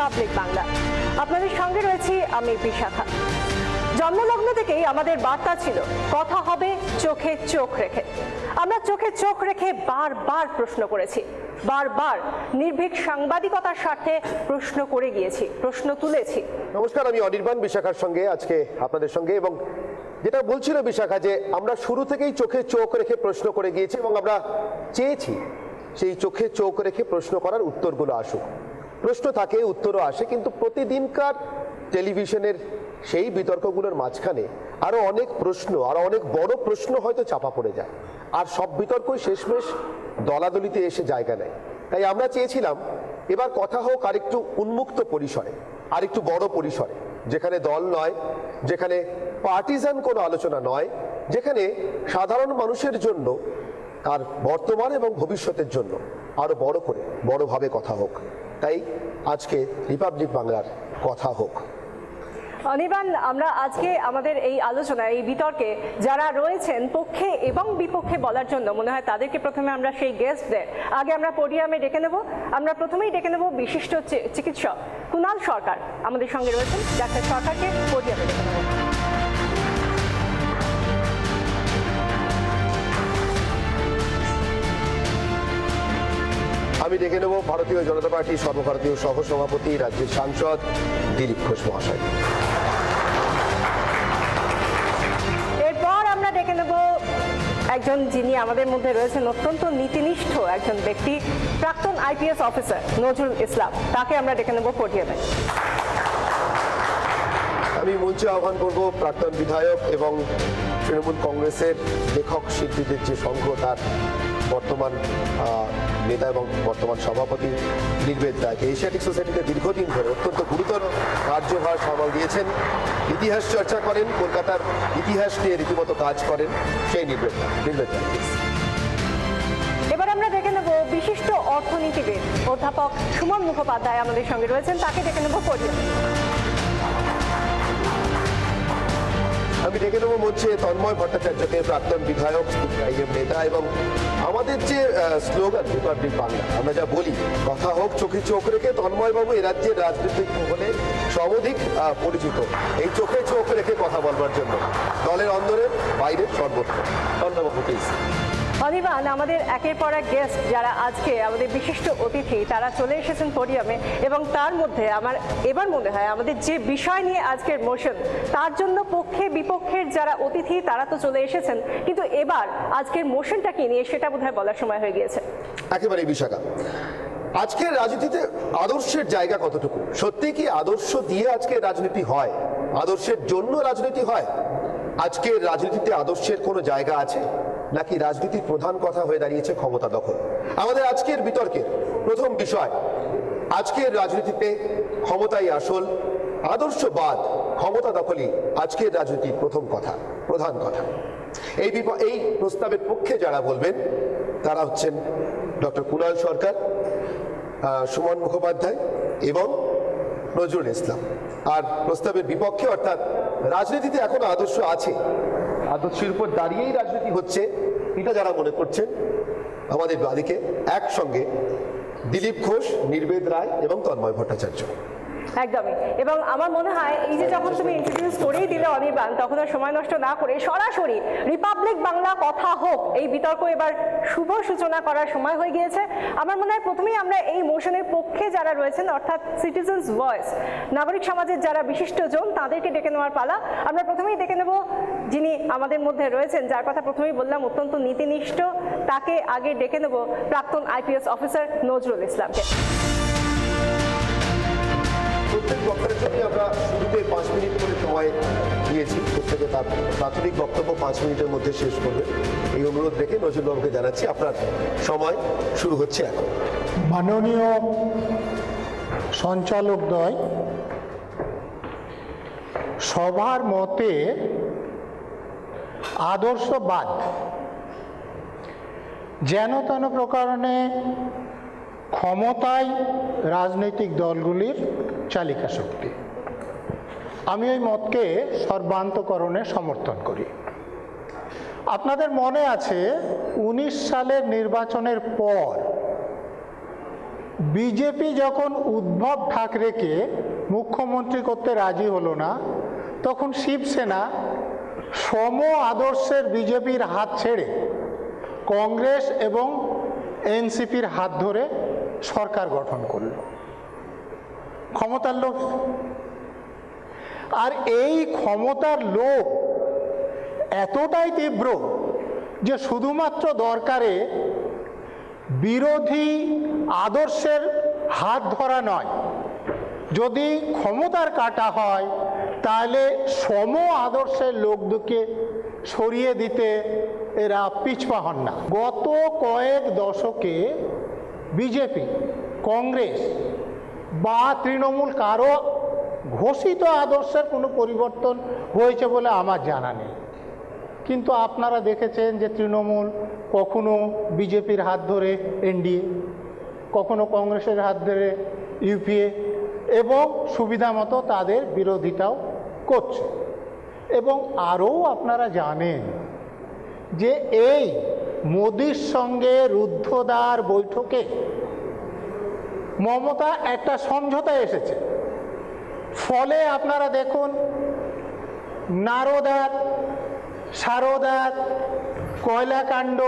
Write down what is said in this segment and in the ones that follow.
Republic Bangla. আপনাদের সঙ্গে রয়েছি আমি বিশাখা। জন্মলগ্ন থেকেই আমাদের বার্তা ছিল কথা হবে চোখে চোখ রেখে। আমরা চোখে চোখ রেখে বারবার প্রশ্ন করেছি, বারবার নির্ভীক সাংবাদিকতার স্বার্থে প্রশ্ন করে গিয়েছি, প্রশ্ন তুলেছি। নমস্কার, আমি অনির্বাণ বিশাখার সঙ্গে আজকে আপনাদের সঙ্গে। এবং যেটা বলছিল বিশাখা, যে আমরা শুরু থেকেই চোখে চোখ রেখে প্রশ্ন করে গিয়েছি এবং আমরা চেয়েছি সেই চোখে চোখ রেখে প্রশ্ন করার উত্তরগুলো আসুক। প্রশ্ন থাকে, উত্তরও আসে, কিন্তু প্রতিদিনকার টেলিভিশনের সেই বিতর্কগুলোর মাঝখানে আরো অনেক প্রশ্ন, আরো অনেক বড় প্রশ্ন হয়তো চাপা পড়ে যায়, আর সব বিতর্কই শেষমেশ দলাদলিতে এসে জায়গা নেয়। তাই আমরা চেয়েছিলাম এবার কথা হোক আরেকটু উন্মুক্ত পরিসরে, আরেকটু বড় পরিসরে, যেখানে দল নয়, যেখানে পার্টিজান কোনো আলোচনা নয়, যেখানে সাধারণ মানুষের জন্য আর বর্তমান এবং ভবিষ্যতের জন্য আরো বড় করে বড়ভাবে কথা হোক। তাই আজকে রিপাবলিক বাংলার কথা হোক। অনির্বাণ, আমরা আজকে আমাদের এই আলোচনা, এই বিতর্কে যারা রয়েছেন পক্ষে এবং বিপক্ষে বলার জন্য, মনে হয় তাদেরকে প্রথমে আমরা সেই গেস্টদের আগে আমরা পোডিয়ামে ডেকে নেব। আমরা প্রথমেই ডেকে নেব বিশিষ্ট চিকিৎসক কুণাল সরকার আমাদের সঙ্গে রয়েছেন। ডাক্তার সরকারকে পোডিয়ামে ডেকে নেব। আমি ডেকে নেব ভারতীয় জনতা পার্টির সর্বভারতীয় সহসভাপতি, রাজ্যের সাংসদ দিলীপ ঘোষ মহাশয়। এরপর আমরা ডেকে নেব একজন যিনি আমাদের মধ্যে রয়েছেন অত্যন্ত নীতিনিষ্ঠ একজন ব্যক্তি, প্রাক্তন আইপিএস অফিসার নজরুল ইসলাম। তাকে আমরা ডেকে নেব পোডিয়ামে। আমি মঞ্চে আহ্বান করব প্রাক্তন বিধায়ক এবং তৃণমূল কংগ্রেসের লেখক শিল্পীদের যে সংঘ, তার বর্তমান নেতা এবং বর্তমান সভাপতি নির্বেদ রায়কে। এশিয়াটিক সোসাইটিতে দীর্ঘদিন ধরে অত্যন্ত গুরুতর কার্যভার সামাল দিয়েছেন, ইতিহাস চর্চা করেন, কলকাতার ইতিহাস নিয়ে রীতিমতো কাজ করেন সেই নির্বেদ রায়। এবার আমরা ডেকে নেব বিশিষ্ট অর্থনীতিবিদ অধ্যাপক সুমন মুখোপাধ্যায় আমাদের সঙ্গে রয়েছেন। তাকে ডেকে নেব পোডিয়ামে। আমি ডেকে নেব মঞ্চে তন্ময় ভট্টাচার্যকে, প্রাক্তন বিধায়ক, সিপিআইএম নেতা, এবং আমাদের যে স্লোগান রিপাবলিক বাংলা, আমরা যা বলি কথা হোক চোখে চোখ রেখে, তন্ময় বাবু এ রাজ্যের রাজনৈতিক মহলে সর্বাধিক পরিচিত এই চোখে চোখ রেখে কথা বলবার জন্য, দলের অন্দরে বাইরে সর্বত্র। তন্ময়বাবু প্লিজ। অনির্বাণ, আমাদের একের পর এক গেস্ট যারা আজকে আমাদের বিশিষ্ট অতিথি, তারা চলে এসেছেন পোডিয়ামে, এবং তার মধ্যে আমার এবার মনে হয় আমাদের যে বিষয় নিয়ে আজকের মোশন, তার জন্য পক্ষে বিপক্ষের যারা অতিথি তারা তো চলে এসেছেন, কিন্তু এবার আজকের মোশনটা কি নিয়ে সেটা বোধহয় বলার সময় হয়ে গিয়েছে। একেবারে বিশাখা, আজকের রাজনীতিতে আদর্শের জায়গা কতটুকু? সত্যি কি আদর্শ দিয়ে আজকের রাজনীতি হয়? আদর্শের জন্য রাজনীতি হয়? আজকের রাজনীতিতে আদর্শের কোনো জায়গা আছে, নাকি রাজনীতির প্রধান কথা হয়ে দাঁড়িয়েছে ক্ষমতা দখল? আমাদের আজকের বিতর্কের প্রথম বিষয়, আজকের রাজনীতিতে ক্ষমতাই আসল, আদর্শবাদ, ক্ষমতা দখলই আজকের রাজনীতির প্রথম কথা, প্রধান কথা। এই প্রস্তাবের পক্ষে যারা বলবেন তারা হচ্ছেন ডক্টর কুণাল সরকার, সুমন মুখোপাধ্যায় এবং নজরুল ইসলাম। আর প্রস্তাবের বিপক্ষে, অর্থাৎ রাজনীতিতে এখনো আদর্শ আছে, আদর্শের উপর দাঁড়িয়েই রাজনীতি হচ্ছে, এটা যারা মনে করছেন, আমাদের বাদিকে একসঙ্গে দিলীপ ঘোষ, নির্বেদ রায় এবং তন্ময় ভট্টাচার্য। একদমই। এবং আমার মনে হয় এই যে যখন তুমি ইন্ট্রোডিউস করেই দিলে অনির্বাণ, তখন আর সময় নষ্ট না করে সরাসরি রিপাবলিক বাংলা কথা হোক এই বিতর্ক এবার শুভ সূচনা করার সময় হয়ে গিয়েছে। আমার মনে হয় প্রথমেই আমরা এই মোশনের পক্ষে যারা রয়েছেন, অর্থাৎ সিটিজেন্স ভয়েস, নাগরিক সমাজের যারা বিশিষ্টজন, তাদেরকে ডেকে নেওয়ার পালা। আমরা প্রথমেই ডেকে নেব যিনি আমাদের মধ্যে রয়েছেন, যার কথা প্রথমেই বললাম অত্যন্ত নীতিনিষ্ঠ, তাকে আগে ডেকে নেব প্রাক্তন আইপিএস অফিসার নজরুল ইসলামকে। প্রত্যেক বক্তার জন্য আমরা শুরুতে 5 মিনিট করে সময় দিয়েছি, প্রত্যেকে তার প্রাথমিক বক্তব্য 5 মিনিটের মধ্যে শেষ করবে, এই অনুরোধ রেখে নজরুলবাবুকে জানাচ্ছি আপনার সময় শুরু হচ্ছে এখন। মাননীয় সঞ্চালকদ্বয়, সবার মতে আদর্শবাদ যেন তেন প্রকারণে ক্ষমতায় রাজনৈতিক দলগুলির চালিকা শক্তি। আমি ওই মতকে সর্বান্তকরণে সমর্থন করি। আপনাদের মনে আছে 19 সালের নির্বাচনের পর বিজেপি যখন উদ্ধব ঠাকরেকে মুখ্যমন্ত্রী করতে রাজি হলো না, তখন শিবসেনা সম আদর্শের বিজেপির হাত ছেড়ে কংগ্রেস এবং এনসিপির হাত ধরে সরকার গঠন করল ক্ষমতার লোভ। আর এই ক্ষমতার লোভ এতটাই তীব্র যে শুধুমাত্র দরকারে বিরোধী আদর্শের হাত ধরা নয়, যদি ক্ষমতার কাটা হয় তাহলে সম আদর্শের লোকদেরকে সরিয়ে দিতে এরা পিছপা হন না। গত কয়েক দশকে বিজেপি, কংগ্রেস বা তৃণমূল কারো ঘোষিত আদর্শের কোনো পরিবর্তন হয়েছে বলে আমার জানা নেই। কিন্তু আপনারা দেখেছেন যে তৃণমূল কখনো বিজেপির হাত ধরে এনডিএ, কখনো কংগ্রেসের হাত ধরে ইউপিএ, এবং সুবিধা মতো তাদের বিরোধিতাও করছে। এবং আরও আপনারা জানেন যে এই মোদির সঙ্গে রুদ্ধদ্বার বৈঠকে মমতা একটা সমঝোতা এসেছে। ফলে আপনারা দেখুন নারদার, সারদার, কয়লাকাণ্ড,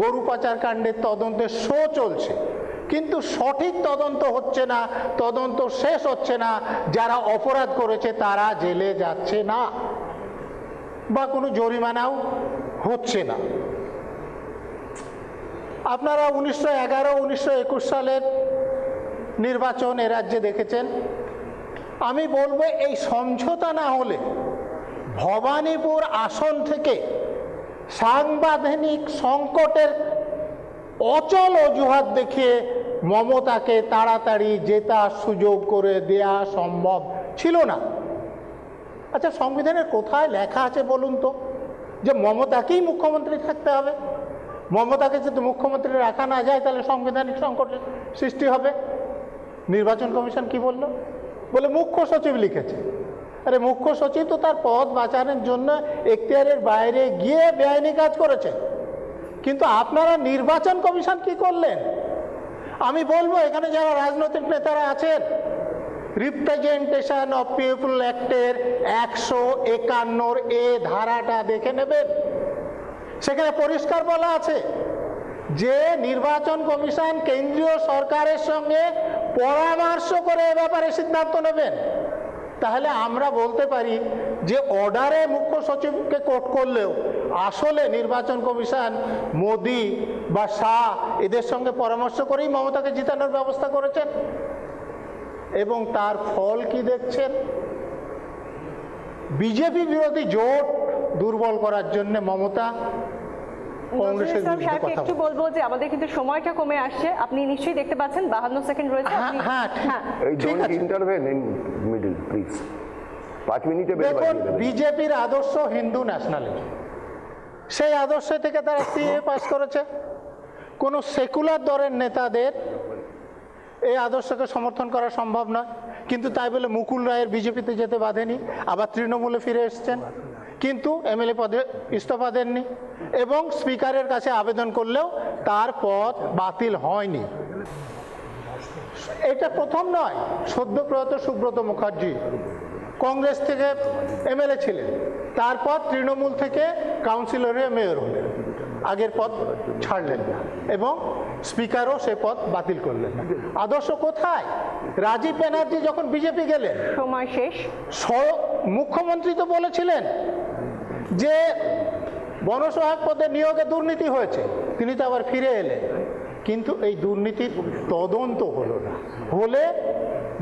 গরু পাচার কাণ্ডের তদন্তের শো চলছে, কিন্তু সঠিক তদন্ত হচ্ছে না, তদন্ত শেষ হচ্ছে না। যারা অপরাধ করেছে তারা জেলে যাচ্ছে না বা কোনো জরিমানাও হচ্ছে না। আপনারা 1911-1921 সালের নির্বাচন এ রাজ্যে দেখেছেন। আমি বলবো এই সমঝোতা না হলে ভবানীপুর আসন থেকে সাংবিধানিক সংকটের অচল অজুহাত দেখিয়ে মমতাকে তাড়াতাড়ি জেতার সুযোগ করে দেয়া সম্ভব ছিল না। আচ্ছা, সংবিধানের কোথায় লেখা আছে বলুন তো যে মমতাকেই মুখ্যমন্ত্রী থাকতে হবে? মমতাকে যদি মুখ্যমন্ত্রী রাখা না যায় তাহলে সাংবিধানিক সংকটের সৃষ্টি হবে। নির্বাচন কমিশন কি বলল? বলে মুখ্য সচিব লিখেছে। আরে মুখ্য সচিব তো তার পদ বাঁচানোর জন্য এখতিয়ারের বাইরে গিয়ে বেআইনি কাজ করেছে। কিন্তু আপনারা নির্বাচন কমিশন কি করলেন? আমি বলবো এখানে যারা রাজনৈতিক নেতারা আছেন, রিপ্রেজেন্টেশন অফ পিপল অ্যাক্টের 151 এ ধারাটা দেখে নেবেন। সেখানে পরিষ্কার বলা আছে যে নির্বাচন কমিশন কেন্দ্রীয় সরকারের সঙ্গে পরামর্শ করে এ ব্যাপারে সিদ্ধান্ত নেবেন। তাহলে আমরা বলতে পারি যে অর্ডারে মুখ্য সচিবকে কোর্ট করলেও আসলে নির্বাচন কমিশন মোদি বা শাহ এদের সঙ্গে পরামর্শ করেই মমতাকে জিতানোর ব্যবস্থা করেছেন। এবং তার ফল কি দেখছেন? বিজেপি বিরোধী জোট দুর্বল করার জন্য মমতা কংগ্রেসের বিরুদ্ধে কথা বলে। একটু বলবো যে আমাদের কিন্তু সময়টা কমে আসছে। আপনি নিশ্চয়ই দেখতে পাচ্ছেন 52 সেকেন্ড রয়েছে। হ্যাঁ, ঠিক আছে, ইন্টারভেন ইন মিডল প্লিজ। 5 মিনিটে বের দেখুন, বাজিয়ে দেবেন। বিজেপির আদর্শ হিন্দু ন্যাশনালিজম, সেই আদর্শ থেকে তারা সিএ পাস করেছে। কোনো সেকুলার দলের নেতাদের এই আদর্শকে সমর্থন করা সম্ভব নয়। কিন্তু তাই বলে মুকুল রায়ের বিজেপিতে যেতে বাধেনি, আবার তৃণমূলে ফিরে এসছেন, কিন্তু এমএলএ পদে ইস্তফা দেননি এবং স্পিকারের কাছে আবেদন করলেও তার পদ বাতিল হয়নি। এটা প্রথম নয়। সদ্য প্রয়াত সুব্রত মুখার্জি কংগ্রেস থেকে এমএলএ ছিলেন, তারপর তৃণমূল থেকে কাউন্সিলর হয়ে মেয়র হলেন, আগের পদ ছাড়লেন না এবং স্পিকারও সে পদ বাতিল করলেন না। আদর্শ কোথায়? রাজীব ব্যানার্জি যখন বিজেপি গেলেন, সময় শেষ। মুখ্যমন্ত্রী তো বলেছিলেন যে বনসহায়ক পদে নিয়োগে দুর্নীতি হয়েছে, তিনি তো আবার ফিরে এলেন, কিন্তু এই দুর্নীতির তদন্ত হলো না। হলে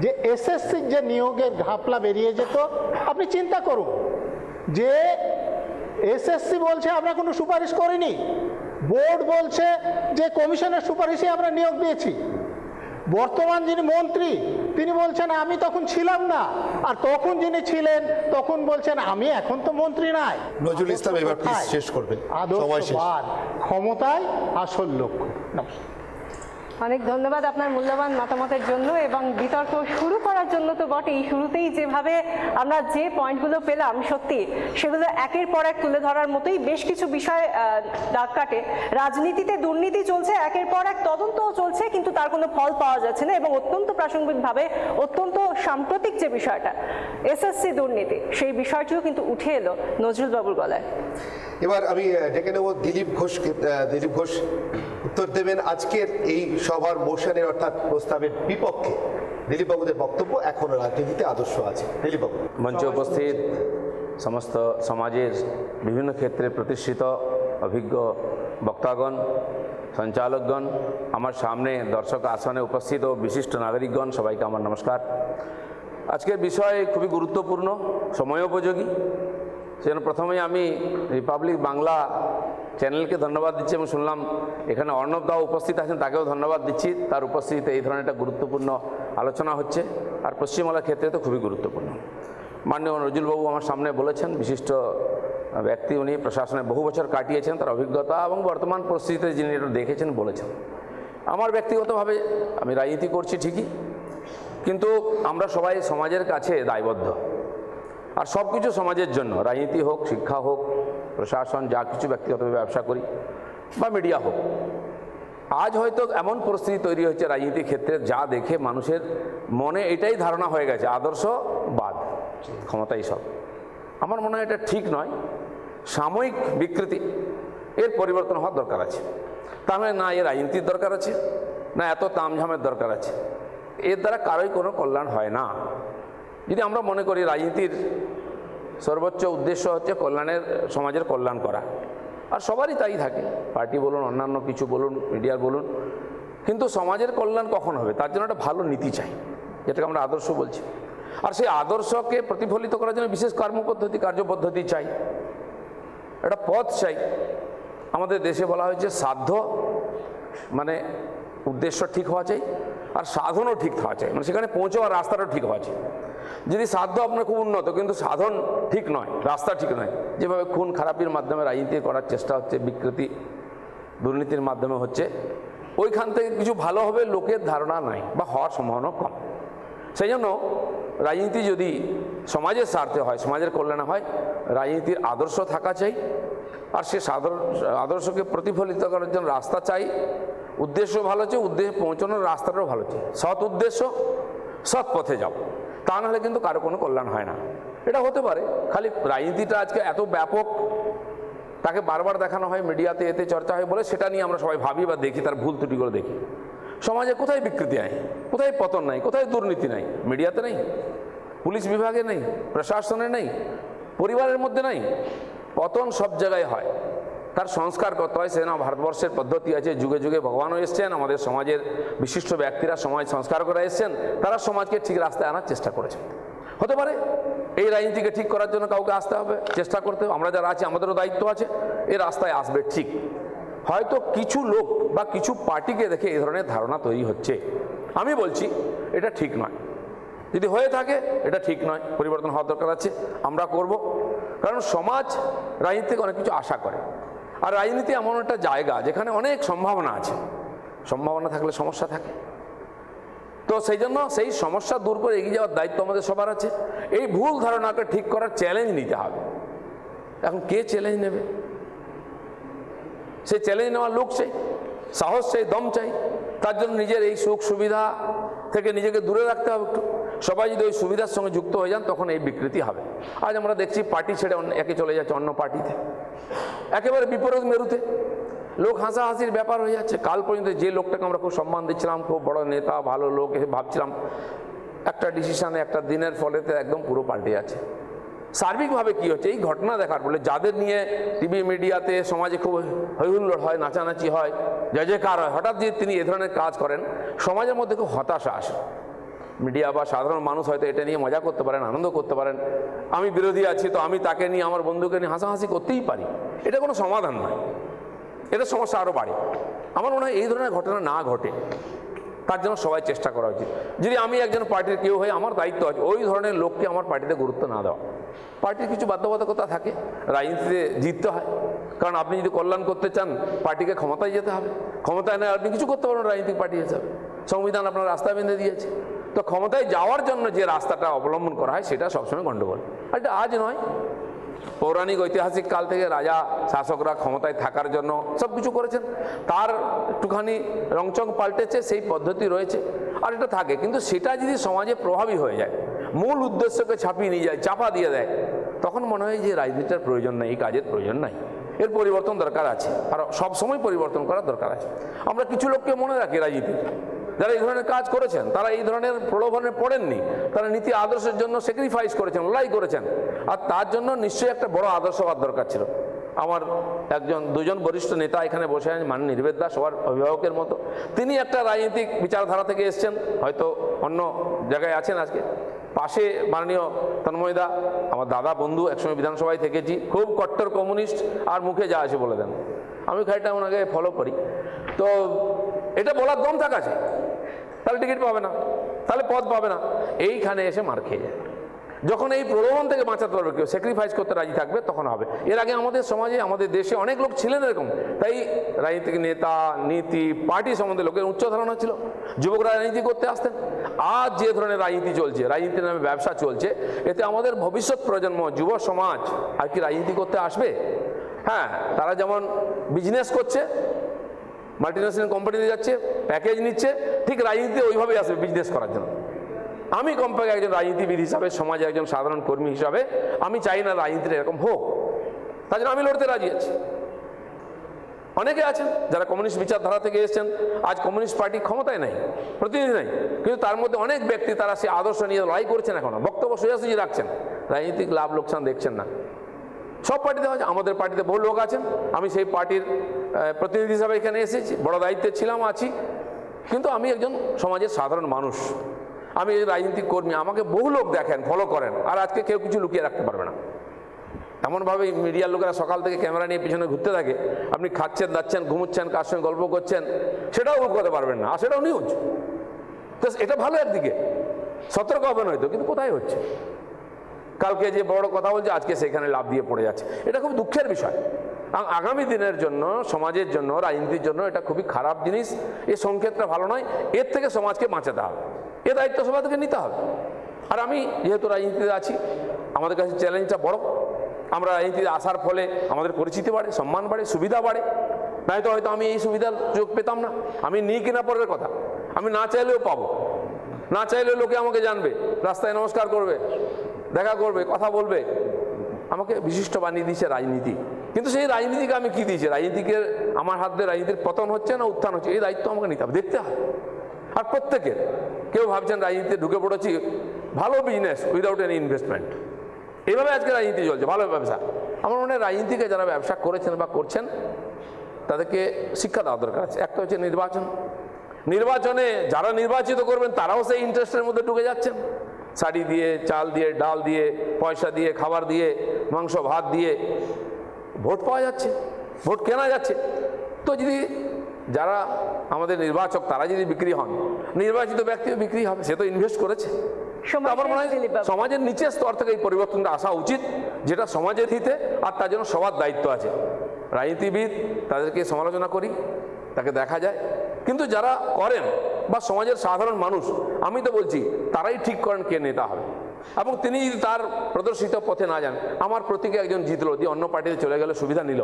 যে এসএসসির যে নিয়োগের ঘাপলা বেরিয়ে যেত, আপনি চিন্তা করুন যে এসএসসি বলছে আমরা কোনো সুপারিশ করিনি, বোর্ড বলছে যে কমিশনের সুপারিশে আমরা নিয়োগ দিয়েছি, বর্তমান যিনি মন্ত্রী তিনি বলছেন আমি তখন ছিলাম না, আর তখন যিনি ছিলেন তখন বলছেন আমি এখন তো মন্ত্রী নাই। নজরুল ইসলাম এবার প্লিজ শেষ করবেন, সময় শেষ। আদর্শবাদ ক্ষমতায় আসল লক্ষ্য। নমস্কার। অনেক ধন্যবাদ আপনার মূল্যবান মতামতের জন্য এবং বিতর্ক শুরু করার জন্য তো বটেই। শুরুতেই যেভাবে আমরা যে পয়েন্টগুলো পেলাম সত্যি সেগুলো একের পর এক তুলে ধরার মতোই। বেশ কিছু বিষয় দাগ কাটে। রাজনীতিতে দুর্নীতি চলছে, একের পর এক তদন্তও চলছে, কিন্তু তার কোনো ফল পাওয়া যাচ্ছে না। এবং অত্যন্ত প্রাসঙ্গিকভাবে অত্যন্ত সাম্প্রতিক যে বিষয়টা এসএসসি দুর্নীতি, সেই বিষয়টিও কিন্তু উঠে এলো নজরুলবাবুর গলায়। এবার আমি ডেকে নেব দিলীপ ঘোষকে। দিলীপ ঘোষ উত্তর দেবেন আজকের এই সভার মোশনের অর্থাৎ প্রস্তাবের বিপক্ষে। দিলীপ বাবুদের বক্তব্য, এখনো রাজনীতিতে আদর্শ আছে। দিলীপ বাবু। মঞ্চে উপস্থিত সমস্ত সমাজের বিভিন্ন ক্ষেত্রে প্রতিষ্ঠিত অভিজ্ঞ বক্তাগণ, সঞ্চালকগণ, আমার সামনে দর্শক আসনে উপস্থিত ও বিশিষ্ট নাগরিকগণ, সবাইকে আমার নমস্কার। আজকের বিষয় খুবই গুরুত্বপূর্ণ, সময়োপযোগী। সেজন্য প্রথমেই আমি রিপাবলিক বাংলা চ্যানেলকে ধন্যবাদ দিচ্ছি এবং শুনলাম এখানে অর্ণব দাও উপস্থিত আছেন, তাকেও ধন্যবাদ দিচ্ছি। তার উপস্থিতিতে এই ধরনের একটা গুরুত্বপূর্ণ আলোচনা হচ্ছে, আর পশ্চিমবাংলার ক্ষেত্রে তো খুবই গুরুত্বপূর্ণ। মাননীয় নজরুলবাবু আমার সামনে বলেছেন, বিশিষ্ট ব্যক্তি, উনি প্রশাসনে বহু বছর কাটিয়েছেন, তার অভিজ্ঞতা এবং বর্তমান পরিস্থিতিতে যিনি এটা দেখেছেন বলেছেন। আমার ব্যক্তিগতভাবে আমি রাজনীতি করছি ঠিকই, কিন্তু আমরা সবাই সমাজের কাছে দায়বদ্ধ। আর সব কিছু সমাজের জন্য, রাজনীতি হোক, শিক্ষা হোক, প্রশাসন, যা কিছু ব্যক্তিগতভাবে ব্যবসা করি বা মিডিয়া হোক। আজ হয়তো এমন পরিস্থিতি তৈরি হচ্ছে রাজনীতির ক্ষেত্রে, যা দেখে মানুষের মনে এটাই ধারণা হয়ে গেছে আদর্শবাদ, ক্ষমতাই সব। আমার মনে হয় এটা ঠিক নয়। সাময়িক বিকৃতি, এর পরিবর্তন হওয়ার দরকার আছে। তাহলে না এর রাজনীতির দরকার আছে, না এত তামঝামের দরকার আছে। এর দ্বারা কারোই কোনো কল্যাণ হয় না। যদি আমরা মনে করি রাজনীতির সর্বোচ্চ উদ্দেশ্য হচ্ছে কল্যাণের, সমাজের কল্যাণ করা, আর সবারই তাই থাকে, পার্টি বলুন, অন্যান্য কিছু বলুন, মিডিয়ার বলুন, কিন্তু সমাজের কল্যাণ কখন হবে? তার জন্য একটা ভালো নীতি চাই, যেটাকে আমরা আদর্শ বলছি। আর সেই আদর্শকে প্রতিফলিত করার জন্য বিশেষ কর্মপদ্ধতি, কার্যপদ্ধতি চাই, একটা পথ চাই। আমাদের দেশে বলা হয়েছে সাধ্য মানে উদ্দেশ্য ঠিক হওয়া চাই, আর সাধনও ঠিক হওয়া চাই, মানে সেখানে পৌঁছাবার রাস্তাটাও ঠিক হওয়া চাই। যদি সাধ্য আপনার খুব উন্নত কিন্তু সাধন ঠিক নয়, রাস্তা ঠিক নয়, যেভাবে খুন খারাপির মাধ্যমে রাজনীতি করার চেষ্টা হচ্ছে, বিকৃতি দুর্নীতির মাধ্যমে হচ্ছে, ওইখান থেকে কিছু ভালো হবে লোকের ধারণা নাই বা হওয়ার সম্ভাবনা কম। সেই জন্য রাজনীতি যদি সমাজের স্বার্থে হয়, সমাজের কল্যাণে হয়, রাজনীতির আদর্শ থাকা চাই, আর সে আদর্শকে প্রতিফলিত করার জন্য রাস্তা চাই। উদ্দেশ্য ভালো চাই, উদ্দেশ্যে পৌঁছানোর রাস্তাটাও ভালো চাই, সৎ উদ্দেশ্য, সৎ পথে যাও, তা নাহলে কিন্তু কারো কোনো কল্যাণ হয় না। এটা হতে পারে খালি রাজনীতিটা আজকে এত ব্যাপক, তাকে বারবার দেখানো হয়, মিডিয়াতে এতে চর্চা হয় বলে সেটা নিয়ে আমরা সবাই ভাবি বা দেখি, তার ভুল ত্রুটিগুলো দেখি। সমাজে কোথায় বিকৃতি নাই, কোথায় পতন নাই, কোথায় দুর্নীতি নাই? মিডিয়াতে নেই, পুলিশ বিভাগে নেই, প্রশাসনে নেই, পরিবারের মধ্যে নেই। পতন সব জায়গায় হয়, তার সংস্কার করতে হয়। সেজন্য ভারতবর্ষের পদ্ধতি আছে, যুগে যুগে ভগবানও এসছেন, আমাদের সমাজের বিশিষ্ট ব্যক্তিরা সমাজ সংস্কার করে এসছেন, তারা সমাজকে ঠিক রাস্তায় আনার চেষ্টা করেছেন। হতে পারে এই রাজনীতিকে ঠিক করার জন্য কাউকে আসতে হবে, চেষ্টা করতে হবে। আমরা যারা আছি আমাদেরও দায়িত্ব আছে, এই রাস্তায় আসবে ঠিক। হয়তো কিছু লোক বা কিছু পার্টিকে দেখে এই ধরনের ধারণা তৈরি হচ্ছে, আমি বলছি এটা ঠিক নয়। যদি হয়ে থাকে এটা ঠিক নয়, পরিবর্তন হওয়ার দরকার আছে, আমরা করব। কারণ সমাজ রাজনীতি থেকে অনেক কিছু আশা করে, আর রাজনীতি এমন একটা জায়গা যেখানে অনেক সম্ভাবনা আছে, সম্ভাবনা থাকলে সমস্যা থাকে। তো সেই জন্য সেই সমস্যা দূর করে এগিয়ে যাওয়ার দায়িত্ব আমাদের সবার আছে। এই ভুল ধারণাকে ঠিক করার চ্যালেঞ্জ নিতে হবে। এখন কে চ্যালেঞ্জ নেবে? সেই চ্যালেঞ্জ নেওয়ার লোক চাই, সাহস চাই, দম চাই। তার জন্য নিজের এই সুখ সুবিধা থেকে নিজেকে দূরে রাখতে হবে একটু। সবাই যদি ওই সুবিধার সঙ্গে যুক্ত হয়ে যান তখন এই বিকৃতি হবে। আজ আমরা দেখছি পার্টি ছেড়ে একে চলে যাচ্ছে অন্য পার্টিতে, একেবারে বিপরীত মেরুতে লোক হাসাহাসির ব্যাপার হয়ে যাচ্ছে। কাল পর্যন্ত যে লোকটাকে আমরা খুব সম্মান দিচ্ছিলাম, খুব বড় নেতা, ভালো লোক এসে ভাবছিলাম, একটা ডিসিশনে একটা দিনের ফলেতে একদম পুরো পাল্টে যাচ্ছে। সার্বিকভাবে কী হচ্ছে এই ঘটনা দেখার ফলে, যাদের নিয়ে টিভি মিডিয়াতে সমাজে খুব হৈহুল্লোড় হয়, নাচানাচি হয়, জয় জয়কার হয়, হঠাৎ যদি তিনি এ ধরনের কাজ করেন সমাজের মধ্যে খুব হতাশা আসে। মিডিয়া বা সাধারণ মানুষ হয়তো এটা নিয়ে মজা করতে পারেন, আনন্দ করতে পারেন, আমি বিরোধী আছি তো আমি তাকে নিয়ে, আমার বন্ধুকে নিয়ে হাসাহাসি করতেই পারি, এটা কোনো সমাধান নয়, এটা সমস্যা আরও বাড়ে। আমার মনে হয় এই ধরনের ঘটনা না ঘটে, তার জন্য সবাই চেষ্টা করা উচিত। যদি আমি একজন পার্টির কেউ হই, আমার দায়িত্ব আছে ওই ধরনের লোককে আমার পার্টিতে গুরুত্ব না দেওয়া। পার্টির কিছু বাধ্যবাধকতা থাকে, রাজনীতিতে জিততে হয়, কারণ আপনি যদি কল্যাণ করতে চান পার্টিকে ক্ষমতায় যেতে হবে। ক্ষমতায় না আপনি কিছু করতে পারবেন রাজনৈতিক পার্টি হিসাবে, সংবিধান আপনার রাস্তা বেঁধে দিয়েছে। তো ক্ষমতায় যাওয়ার জন্য যে রাস্তাটা অবলম্বন করা হয় সেটা সবসময় গণ্ডগোল। আর এটা আজ নয়, পৌরাণিক ঐতিহাসিক কাল থেকে রাজা শাসকরা ক্ষমতায় থাকার জন্য সব কিছু করেছেন, তার একটুখানি রংচং পাল্টেছে, সেই পদ্ধতি রয়েছে আর এটা থাকে। কিন্তু সেটা যদি সমাজে প্রভাবী হয়ে যায়, মূল উদ্দেশ্যকে ছাপিয়ে নিয়ে যায়, চাপা দিয়ে দেয়, তখন মনে হয় যে রাজনীতির প্রয়োজন নেই, এই কাজের প্রয়োজন নাই, এর পরিবর্তন দরকার আছে, আর সবসময় পরিবর্তন করার দরকার আছে। আমরা কিছু লোককে মনে রাখি রাজনীতি, যারা এই ধরনের কাজ করেছেন, তারা এই ধরনের প্রলোভনে পড়েননি, তারা নীতি আদর্শের জন্য স্যাক্রিফাইস করেছেন, লড়াই করেছেন, আর তার জন্য নিশ্চয়ই একটা বড় আদর্শবাদ দরকার ছিল। আমার দুজন বরিষ্ঠ নেতা এখানে বসে আছেন, মাননীয় নির্বেদ দাস সবার অভিভাবকের মতো, তিনি একটা রাজনৈতিক বিচারধারা থেকে এসছেন, হয়তো অন্য জায়গায় আছেন আজকে। পাশে মাননীয় তন্ময় দা, আমার দাদা বন্ধু, একসময় বিধানসভায় থেকেছি, খুব কট্টর কমিউনিস্ট, আর মুখে যা আছে বলে দেন। আমি খাইটা ওনাকে ফলো করি, তো এটা বলার দম থাকা আছে, তাহলে টিকিট পাবে না, তাহলে পদ পাবে না, এইখানে এসে মার খেয়ে যায়। যখন এই প্রলোভন থেকে বাঁচাতে পারবে, কেউ স্যাক্রিফাইস করতে রাজি থাকবে, তখন হবে। এর আগে আমাদের সমাজে, আমাদের দেশে অনেক লোক ছিলেন এরকম, তাই রাজনীতিক নেতা, নীতি, পার্টি সম্বন্ধে লোকের উচ্চ ধারণা ছিল, যুবকরা রাজনীতি করতে আসতেন। আজ যে ধরনের রাজনীতি চলছে, রাজনীতির নামে ব্যবসা চলছে, এতে আমাদের ভবিষ্যৎ প্রজন্ম, যুব সমাজ আর কি রাজনীতি করতে আসবে? হ্যাঁ, তারা যেমন বিজনেস করছে, মাল্টিন্যাশনাল কোম্পানিতে যাচ্ছে, প্যাকেজ নিচ্ছে, ঠিক রাজনীতিতে ওইভাবেই আসবে বিজনেস করার জন্য। আমি কমপক্ষে একজন রাজনীতিবিদ হিসাবে, সমাজে একজন সাধারণ কর্মী হিসাবে, আমি চাই না রাজনীতিটা এরকম হোক, তার জন্য আমি লড়তে রাজি আছি। অনেকে আছেন যারা কমিউনিস্ট বিচারধারা থেকে এসেছেন, আজ কমিউনিস্ট পার্টি ক্ষমতায় নাই, প্রতিনিধি নাই, কিন্তু তার মধ্যে অনেক ব্যক্তি তারা সেই আদর্শ নিয়ে লড়াই করছেন, এখনো বক্তব্য সোজাসুজি রাখছেন, রাজনীতিক লাভ লোকসান দেখছেন না। সব পার্টিতে হয়, আমাদের পার্টিতে বহু লোক আছেন, আমি সেই পার্টির প্রতিনিধি হিসাবে এখানে এসেছি, বড় দায়িত্বে ছিলাম, আছি, কিন্তু আমি একজন সমাজের সাধারণ মানুষ, আমি রাজনীতিক কর্মী, আমাকে বহু লোক দেখেন, ফলো করেন, আর আজকে কেউ কিছু লুকিয়ে রাখতে পারবে না। এমনভাবে মিডিয়ার লোকেরা সকাল থেকে ক্যামেরা নিয়ে পিছনে ঘুরতে থাকে, আপনি খাচ্ছেন, দাচ্ছেন, ঘুমোচ্ছেন, কার সঙ্গে গল্প করছেন, সেটাও করতে পারবেন না, আর সেটাও নিউজ। তো এটা ভালো একদিকে, সতর্ক হবেন হয়তো, কিন্তু কোথায় হচ্ছে? কালকে যে বড় কথা বলছে, আজকে সেখানে লাভ দিয়ে পড়ে যাচ্ছে, এটা খুব দুঃখের বিষয়। আগামী দিনের জন্য, সমাজের জন্য, রাজনীতির জন্য এটা খুবই খারাপ জিনিস, এই সংকেতটা ভালো নয়, এর থেকে সমাজকে বাঁচাতে হবে, এ দায়িত্ব সবাইকে নিতে হবে। আর আমি যেহেতু রাজনীতিতে আছি, আমাদের কাছে চ্যালেঞ্জটা বড়, আমরা রাজনীতিতে আসার ফলে আমাদের পরিচিতি বাড়ে, সম্মান বাড়ে, সুবিধা বাড়ে, নয়তো হয়তো আমি এই সুবিধার যোগ পেতাম না। আমি নিই কিনা পরের কথা, আমি না চাইলেও পাবো, না চাইলেও লোকে আমাকে জানবে, রাস্তায় নমস্কার করবে, দেখা করবে, কথা বলবে, আমাকে বিশিষ্ট বানিয়ে দিয়েছে রাজনীতি। কিন্তু সেই রাজনীতিকে আমি কি দিয়েছি? রাজনীতিকে আমার হাত দিয়ে রাজনীতির পতন হচ্ছে না উত্থান হচ্ছে, এই দায়িত্ব আমাকে নিতে হবে, দেখতে হবে। আর প্রত্যেকের, কেউ ভাবছেন রাজনীতিতে ঢুকে পড়েছি, ভালো বিজনেস উইদাউট এনি ইনভেস্টমেন্ট, এইভাবে আজকে রাজনীতি চলছে, ভালো ব্যবসা। আমার মনে হয় রাজনীতিকে যারা ব্যবসা করেছেন বা করছেন, তাদেরকে শিক্ষা দেওয়া দরকার আছে। একটা হচ্ছে নির্বাচনে যারা নির্বাচিত করবেন তারাও সেই ইন্টারেস্টের মধ্যে ঢুকে যাচ্ছেন, শাড়ি দিয়ে, চাল দিয়ে, ডাল দিয়ে, পয়সা দিয়ে, খাবার দিয়ে, মাংস ভাত দিয়ে ভোট পাওয়া যাচ্ছে, ভোট কেনা যাচ্ছে। তো যদি যারা আমাদের নির্বাচক তারা যদি বিক্রি হন, নির্বাচিত ব্যক্তিও বিক্রি হবে, সে তো ইনভেস্ট করেছে। আমার মনে হয় সমাজের নিচের স্তর থেকে এই পরিবর্তনটা আসা উচিত, যেটা সমাজের হিতে, আর তার জন্য সবার দায়িত্ব আছে। রাজনীতিবিদ, তাদেরকে সমালোচনা করি, তাকে দেখা যায়, কিন্তু যারা করেন বা সমাজের সাধারণ মানুষ, আমি তো বলছি তারাই ঠিক করেন কে নেতা হবে। এবং তিনি যদি তার প্রদর্শিত পথে না যান, আমার প্রতীকে একজন জিতলো, দিয়ে অন্য পার্টিতে চলে গেল, সুবিধা নিল,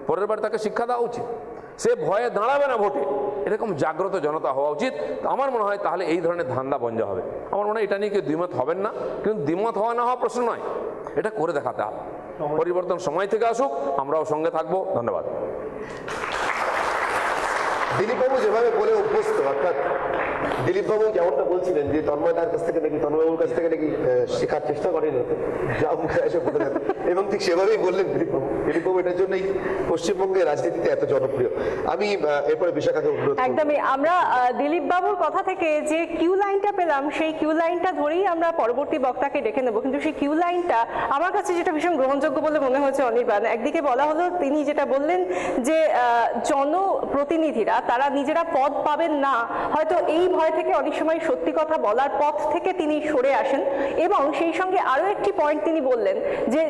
পরের বার তাকে শিক্ষা দেওয়া উচিত, সে ভয়ে দাঁড়াবে না ভোটে, এরকম জাগ্রত জনতা হওয়া উচিত। আমার মনে হয় তাহলে এই ধরনের ধান্দা বন্ধ হবে। আমার মনে হয় এটা নিয়ে কেউ দ্বিমত হবেন না, কিন্তু দ্বিমত হওয়া না হওয়া প্রশ্ন নয়, এটা করে দেখাতে হবে। পরিবর্তন সময় থেকে আসুক, আমরাও সঙ্গে থাকবো। ধন্যবাদ। দিলীপবাবু যেভাবে বলে অভ্যস্ত, অর্থাৎ দিলীপবাবু যেমনটা বলছিলেন যে তন্ময়দার কাছ থেকে নাকি, তন্ময়বাবুর কাছ থেকে নাকি শেখার চেষ্টা করেন, যা মুখে এসে বলে দেন, এবং ঠিক সেভাবেই বললেন দিলীপবাবু এটার জন্যই পশ্চিমবঙ্গের রাজনীতিতে এত জনপ্রিয়। আমি এরপরে বিশাখাকে অনুরোধ করব। একদমই আমরা দিলীপ বাবুর কথা থেকে যে কিউ লাইনটা পেলাম সেই কিউ লাইনটা ধরেই আমরা পরবর্তী বক্তাকে ডেকে নেব, কিন্তু সেই কিউ লাইনটা আমার কাছে যেটা ভীষণ গ্রহণযোগ্য বলে মনে হয়েছে অনির্বাণ, একদিকে বলা হলো তিনি যেটা বললেন যে জনপ্রতিনিধিরা তারা নিজেরা পদ পাবেন না, হয়তো এই ভয় থেকে অনেক সময় সত্যি কথা বলার পথ থেকে তিনি সরে আসেন, এবং সেই সঙ্গে আরও একটি পয়েন্ট তিনি বললেন যে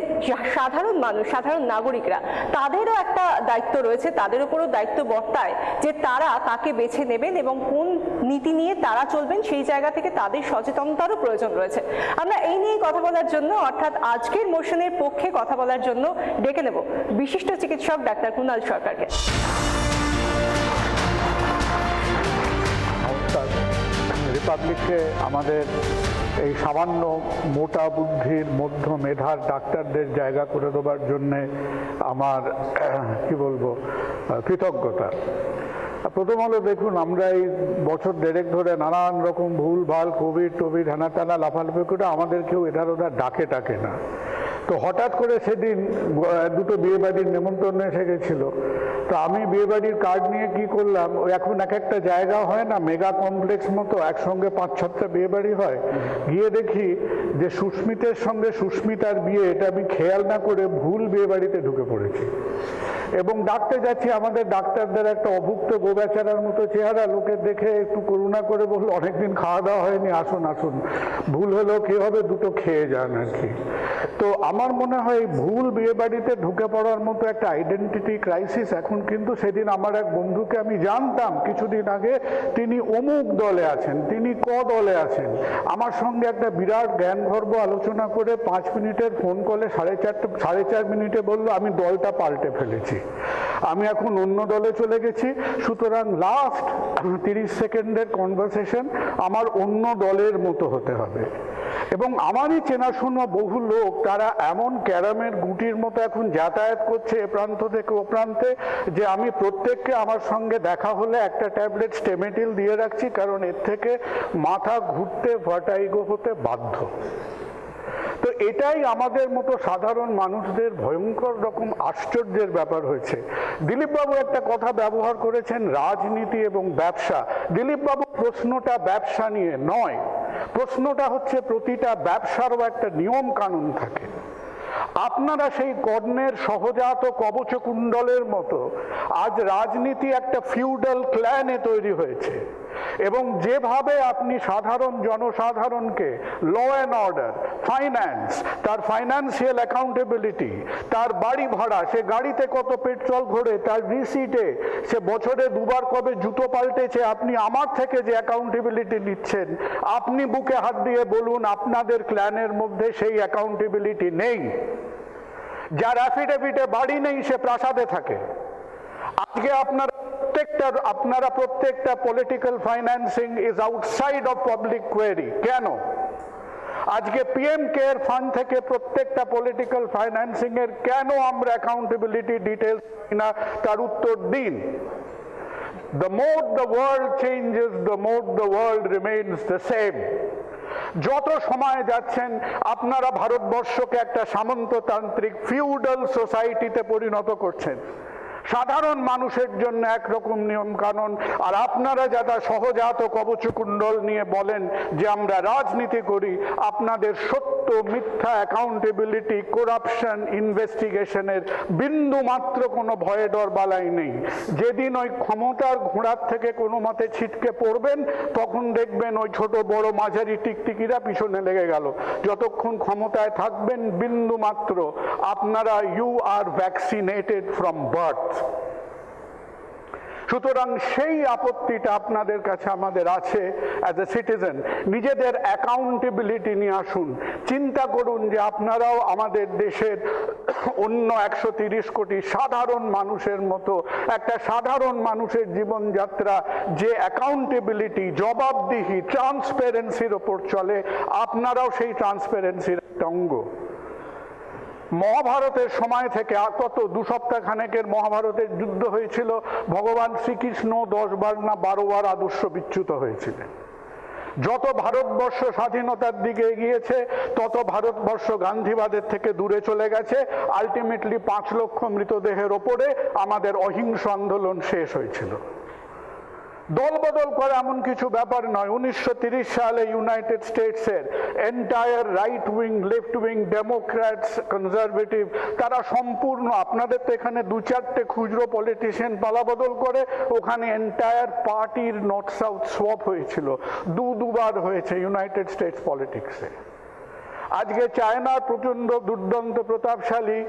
সাধারণ মানুষ, সাধারণ নাগরিকরা তাদেরও একটা দায়িত্ব রয়েছে, তাদের উপরও দায়িত্ব বর্তায় যে তারা তাকে বেছে নেবেন এবং কোন নীতি নিয়ে তারা চলবেন, সেই জায়গা থেকে তাদের সচেতনতারও প্রয়োজন রয়েছে। আমরা এই নিয়ে কথা বলার জন্য, অর্থাৎ আজকের মোশনের পক্ষে কথা বলার জন্য ডেকে নেব বিশিষ্ট চিকিৎসক ডাক্তার কুণাল সরকারকে। রিপাবলিককে আমাদের এই সামান্য মোটা বুদ্ধির মধ্য মেধার ডাক্তারদের জায়গা করে দেবার জন্যে আমার কি বলবো কৃতজ্ঞতা। প্রথম হলো দেখুন, আমরা এই বছর দেড়েক ধরে নানান রকম ভুল ভাল কোভিড হেনা টানা লাফালাফি করে আমাদের কেউ এধার ওধার ডাকে না। তো হঠাৎ করে সেদিন দুটো বিয়েবাড়ির নেমন্তন্ন এসে গেছিল। তো আমি বিয়েবাড়ির কার্ড নিয়ে কি করলাম, এখন এক একটা জায়গা হয় না মেগা কমপ্লেক্স মতো, একসঙ্গে 5-6টা বিয়েবাড়ি হয়, গিয়ে দেখি যে সুস্মিতের সঙ্গে সুস্মিতার বিয়ে, এটা আমি খেয়াল না করে ভুল বিয়েবাড়িতে ঢুকে পড়েছি। এবং ডাকতে যাচ্ছি, আমাদের ডাক্তারদের একটা অভুক্ত গোবেচারার মতো চেহারা, লোকের দেখে একটু করুণা করে বলল অনেকদিন খাওয়া দাওয়া হয়নি, আসুন ভুল হলো কি হবে, দুটো খেয়ে যান আর কি। তো আমার মনে হয় ভুল বিয়েবাড়িতে ঢুকে পড়ার মতো একটা আইডেন্টিটি ক্রাইসিস এখন, কিন্তু সেদিন আমার এক বন্ধুকে আমি জানতাম কিছুদিন আগে, তিনি অমুক দলে আছেন, তিনি ক দলে আছেন, আমার সঙ্গে একটা বিরাট জ্ঞানগর্ভ আলোচনা করে 5 মিনিটের ফোন কলে 4.5 মিনিটে বললো আমি দলটা পাল্টে ফেলেছি, আমি এখন অন্য দলে চলে গেছি। সুতরাং লাস্ট 30 সেকেন্ডের কনভারসেশন আমার অন্য দলের মতো হতে হবে। এবং আমারই চেনাশোনা বহু লোক, তারা এমন ক্যারামের গুটির মতো এখন যাতায়াত করছে এ প্রান্ত থেকে ও প্রান্তে, যে আমি প্রত্যেককে আমার সঙ্গে দেখা হলে একটা ট্যাবলেট স্টেমেটিল দিয়ে রাখছি, কারণ এর থেকে মাথা ঘুরতে ভার্টাইগো হতে বাধ্য। তো এটাই আমাদের মতো সাধারণ মানুষদের ভয়ঙ্কর রকম আশ্চর্যের ব্যাপার হয়েছে। দিলীপবাবু একটা কথা ব্যবহার করেছেন, রাজনীতি এবং ব্যবসা। দিলীপবাবু প্রশ্নটা ব্যবসা নিয়ে নয়, প্রশ্নটা হচ্ছে প্রতিটা ব্যবসারও একটা নিয়ম কানুন থাকে। আপনারা সেই কর্ণের সহজাত কবচকুণ্ডলের মতো আজ রাজনীতি একটা ফিউডাল ক্ল্যানে তৈরি হয়েছে, এবং যেভাবে আপনি সাধারণ জনসাধারণকে ল অ্যান্ড অর্ডার, ফাইন্যান্স, তার ফাইন্যান্সিয়াল অ্যাকাউন্টেবিলিটি, তার বাড়ি ভাড়া, সে গাড়িতে কত পেট্রোল ঘোরে, তার রিসিটে সে বছরে 2বার কবে জুতো পাল্টেছে, আপনি আমার থেকে যে অ্যাকাউন্টেবিলিটি নিচ্ছেন, আপনি বুকে হাত দিয়ে বলুন আপনাদের ক্ল্যানের মধ্যে সেই অ্যাকাউন্টেবিলিটি নেই। যার অ্যাফিডেভিটে বাড়ি নেই সে প্রাসাদে থাকে। আজকে আপনারা প্রত্যেকটা political financing is outside of public query. কেন? আজকে পিএম কেয়ার ফান্ড থেকে প্রত্যেকটা পলিটিক্যাল ফাইন্যান্সিং এর কেন আমরা অ্যাকাউন্টেবিলিটি ডিটেলস না, তার উত্তর দিন। The more the world changes, the more the world remains the same. যত সময় যাচ্ছেন আপনারা ভারতবর্ষকে একটা সামন্ততান্ত্রিক ফিউডাল সোসাইটিতে পরিণত করছেন। সাধারণ মানুষের জন্য একরকম নিয়ম কানুন, আর আপনারা যারা সহজাত কবচকুণ্ডল নিয়ে বলেন যে আমরা রাজনীতি করি, আপনাদের সত্য মিথ্যা অ্যাকাউন্টেবিলিটি, করাপশন, ইনভেস্টিগেশনের বিন্দু মাত্র কোনো ভয়ে ডর বালাই নেই। যেদিন ওই ক্ষমতার ঘোড়ার থেকে কোনো মতে ছিটকে পড়বেন, তখন দেখবেন ওই ছোট বড় মাঝারি টিকটিকিরা পিছনে লেগে গেল। যতক্ষণ ক্ষমতায় থাকবেন বিন্দু মাত্র আপনারা you are vaccinated from birth. সুতরাং সেই আপত্তিটা আপনাদের কাছে আমাদের আছে অ্যাজ এ সিটিজেন। নিজেদের অ্যাকাউন্টেবিলিটি নিয়ে আসুন, চিন্তা করুন যে আপনারাও আমাদের দেশের অন্য 130 কোটি সাধারণ মানুষের মতো একটা সাধারণ মানুষের জীবনযাত্রা যে অ্যাকাউন্টেবিলিটি, জবাবদিহি, ট্রান্সপারেন্সির ওপর চলে, আপনারাও সেই ট্রান্সপারেন্সির একটা অঙ্গ। মহাভারতের সময় থেকে কত 2 সপ্তাহ খানেকের মহাভারতের যুদ্ধ হয়েছিল, ভগবান শ্রীকৃষ্ণ 10 বার না 12 বার আদর্শ বিচ্যুত হয়েছিলেন। যত ভারতবর্ষ স্বাধীনতার দিকে এগিয়েছে তত ভারতবর্ষ গান্ধীবাদের থেকে দূরে চলে গেছে। আলটিমেটলি 5 লক্ষ মৃতদেহের ওপরে আমাদের অহিংস আন্দোলন শেষ হয়েছিল। দলবদল করা এমন কিছু ব্যাপার নয়। 1930 সালে ইউনাইটেড স্টেটসের entire right wing, left wing, Democrats, conservative, তারা সম্পূর্ণ, আপনাদের তো এখানে 2-4টে খুচরো পলিটিশিয়ান পালাবদল করে, ওখানে এন্টায়ার পার্টির নর্থ সাউথ সোয়াপ হয়েছিল, দুবার হয়েছে ইউনাইটেড স্টেটস পলিটিক্সে। আজকে চায়নার প্রচণ্ড দুর্দান্ত প্রতাপশালী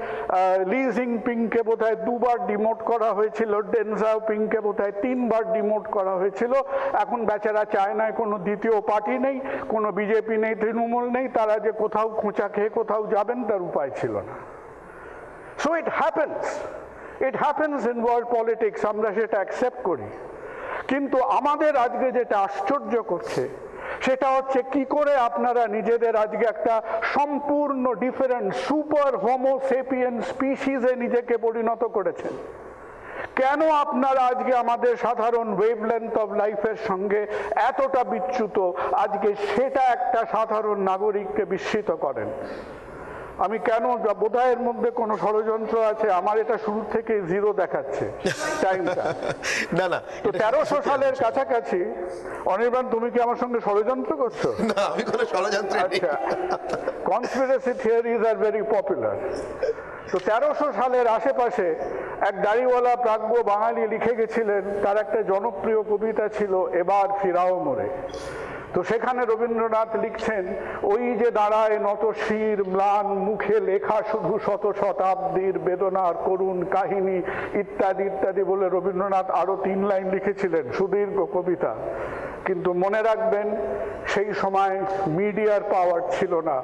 লি জিনপিংকে বোধহয় 2বার ডিমোট করা হয়েছিল, ডেন জাওপিংকে বোধহয় 3বার ডিমোট করা হয়েছিল। এখন বেচারা চায়নায় কোনো দ্বিতীয় পার্টি নেই, কোনো বিজেপি নেই, তৃণমূল নেই, তারা যে কোথাও খোঁচা খেয়ে কোথাও যাবেন তার উপায় ছিল না। So it happens in world politics, আমরা সেটা অ্যাকসেপ্ট করি। কিন্তু আমাদের আজকে যেটা আশ্চর্য করছে সেটা হচ্ছে কি করে আপনারা নিজেদের আজকে একটা সম্পূর্ণ ডিফারেন্ট সুপার হোমো সেপিয়েন স্পিসিসে নিজেকে পরিণত করেছেন। কেন আপনারা আজকে আমাদের সাধারণ ওয়েভলেন্থ অফ লাইফের সঙ্গে এতটা বিচ্যুত, আজকে সেটা একটা সাধারণ নাগরিককে বিস্মিত করেন। আমি কেন, বোধহয়ের মধ্যে কোনো ষড়যন্ত্র আছে, আমার এটা শুরু থেকে 0 দেখাচ্ছে টাইমটা। না তো 1300 সালের কাছাকাছি। অনির্বাণ, তুমি কি আমার সঙ্গে ষড়যন্ত্র করছো? না, আমি কোনো ষড়যন্ত্র নেই। আচ্ছা, conspiracy theories are very popular. তো 1300 সালের আশেপাশে এক দাড়িওয়ালা প্রাজ্ঞ বাঙালি লিখে গেছিলেন, তার একটা জনপ্রিয় কবিতা ছিল এবার ফিরাও মোরে। তো সেখানে রবীন্দ্রনাথ লিখছেন, ওই যে দাঁড়ায় নত শির ম্লান মুখে লেখা শুধু শত শতাব্দীর বেদনার করুণ কাহিনী, ইত্যাদি ইত্যাদি বলে রবীন্দ্রনাথ আরো 3 লাইন লিখেছিলেন, সুদীর্ঘ কবিতা। কিন্তু মনে রাখবেন, সেই সময় মিডিয়ার পাওয়ার ছিল না,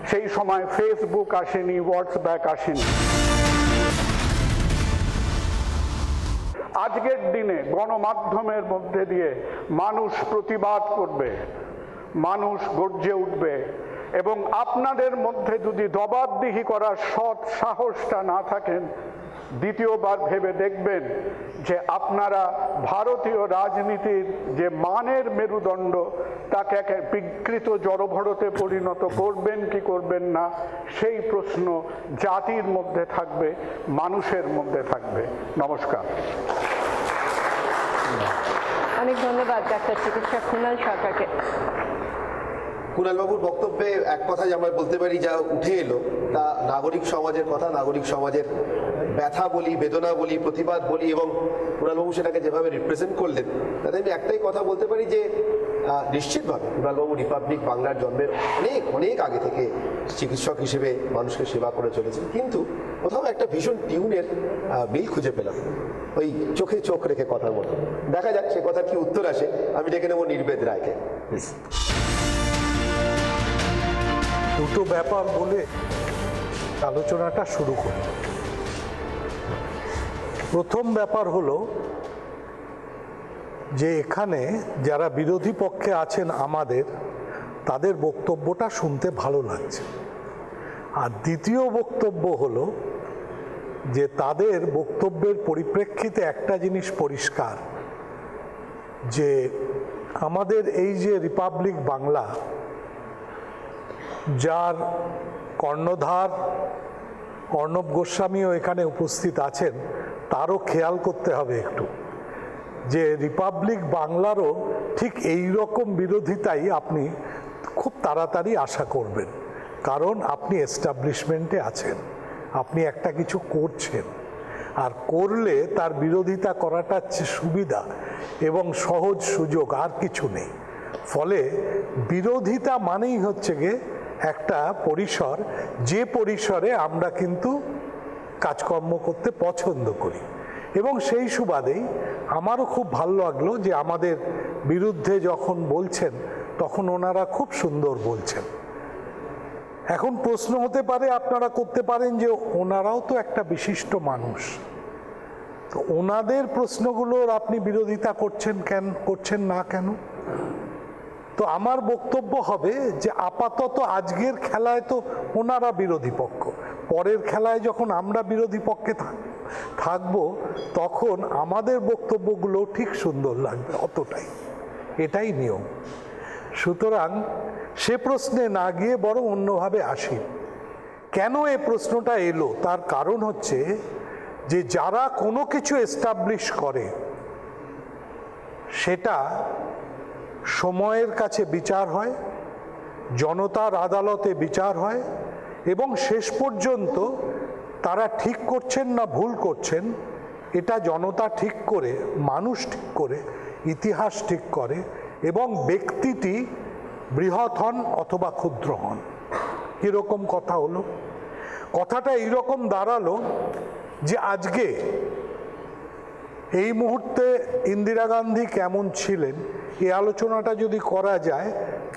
সেই সময় ফেসবুক আসেনি, হোয়াটসঅ্যাপ আসেনি। আজকের দিনে গণমাধ্যমের মধ্যে দিয়ে মানুষ প্রতিবাদ করবে, মানুষ গর্জে উঠবে, এবং আপনাদের মধ্যে যদি জবাবদিহি করার সৎ সাহসটা না থাকেন, দ্বিতীয়বার ভেবে দেখবেন যে আপনারা ভারতীয় রাজনীতির যে মানের মেরুদণ্ড তাকে এক বিকৃত জড়ভড়তে পরিণত করবেন কি করবেন না, সেই প্রশ্ন জাতির মধ্যে থাকবে, মানুষের মধ্যে থাকবে। নমস্কার। অনেক ধন্যবাদ ডাক্তার চিকিৎসক কুণাল সরকারকে। কুণালবাবুর বক্তব্যে এক কথাই আমরা বলতে পারি, যা উঠে এলো তা নাগরিক সমাজের কথা, নাগরিক সমাজের ব্যথা বলি, বেদনা বলি, প্রতিবাদ বলি, এবং কুণালবাবু সেটাকে যেভাবে রিপ্রেজেন্ট করলেন তাতে আমি একটাই কথা বলতে পারি যে নিশ্চিতভাবে কুণালবাবু রিপাবলিক বাংলার জন্মের অনেক অনেক আগে থেকে চিকিৎসক হিসেবে মানুষকে সেবা করে চলেছেন, কিন্তু কোথাও একটা ভীষণ টিউনের মিল খুঁজে পেলাম, ওই চোখে চোখ রেখে কথার মতো। দেখা যাক সে কথার কি উত্তর আসে। আমি ডেকে নেব নির্বেদ রায়কে। দুটো ব্যাপার বলে আলোচনাটা শুরু করি। প্রথম ব্যাপার হলো যে এখানে যারা বিরোধী পক্ষে আছেন আমাদের, তাদের বক্তব্যটা শুনতে ভালো লাগছে। আর দ্বিতীয় বক্তব্য হলো যে তাদের বক্তব্যের পরিপ্রেক্ষিতে একটা জিনিস পরিষ্কার, যে আমাদের এই যে রিপাবলিক বাংলা, যার কর্ণধার অর্ণব গোস্বামীও এখানে উপস্থিত আছেন, তারও খেয়াল করতে হবে একটু যে রিপাবলিক বাংলারও ঠিক এই রকম বিরোধিতাই আপনি খুব তাড়াতাড়ি আশা করবেন, কারণ আপনি এস্টাবলিশমেন্টে আছেন, আপনি একটা কিছু করছেন, আর করলে তার বিরোধিতা করাটা হচ্ছে সুবিধা এবং সহজ সুযোগ, আর কিছু নেই। ফলে বিরোধিতা মানেই হচ্ছে গিয়ে একটা পরিসর, যে পরিসরে আমরা কিন্তু কাজকর্ম করতে পছন্দ করি। এবং সেই সুবাদেই আমারও খুব ভালো লাগলো যে আমাদের বিরুদ্ধে যখন বলছেন তখন ওনারা খুব সুন্দর বলছেন। এখন প্রশ্ন হতে পারে, আপনারা করতে পারেন যে ওনারাও তো একটা বিশিষ্ট মানুষ, তো ওনাদের প্রশ্নগুলোর আপনি বিরোধিতা করছেন না কেন? তো আমার বক্তব্য হবে যে আপাতত আজকের খেলায় তো ওনারা বিরোধী পক্ষ, পরের খেলায় যখন আমরা বিরোধী পক্ষে থাকবো তখন আমাদের বক্তব্যগুলো ঠিক সুন্দর লাগবে, অতটাই, এটাই নিয়ম। সুতরাং সে প্রশ্নে না গিয়ে বরং অন্যভাবে আসি। কেন এই প্রশ্নটা এলো তার কারণ হচ্ছে যে যারা কোনো কিছু এস্টাবলিশ করে সেটা সময়ের কাছে বিচার হয়, জনতার আদালতে বিচার হয় এবং শেষ পর্যন্ত তারা ঠিক করছেন না ভুল করছেন এটা জনতা ঠিক করে, মানুষ ঠিক করে, ইতিহাস ঠিক করে এবং ব্যক্তিটি বৃহৎ হন অথবা ক্ষুদ্র হন। কীরকম কথা হলো? কথাটা এইরকম দাঁড়ালো যে আজকে এই মুহূর্তে ইন্দিরা গান্ধী কেমন ছিলেন এই আলোচনাটা যদি করা যায়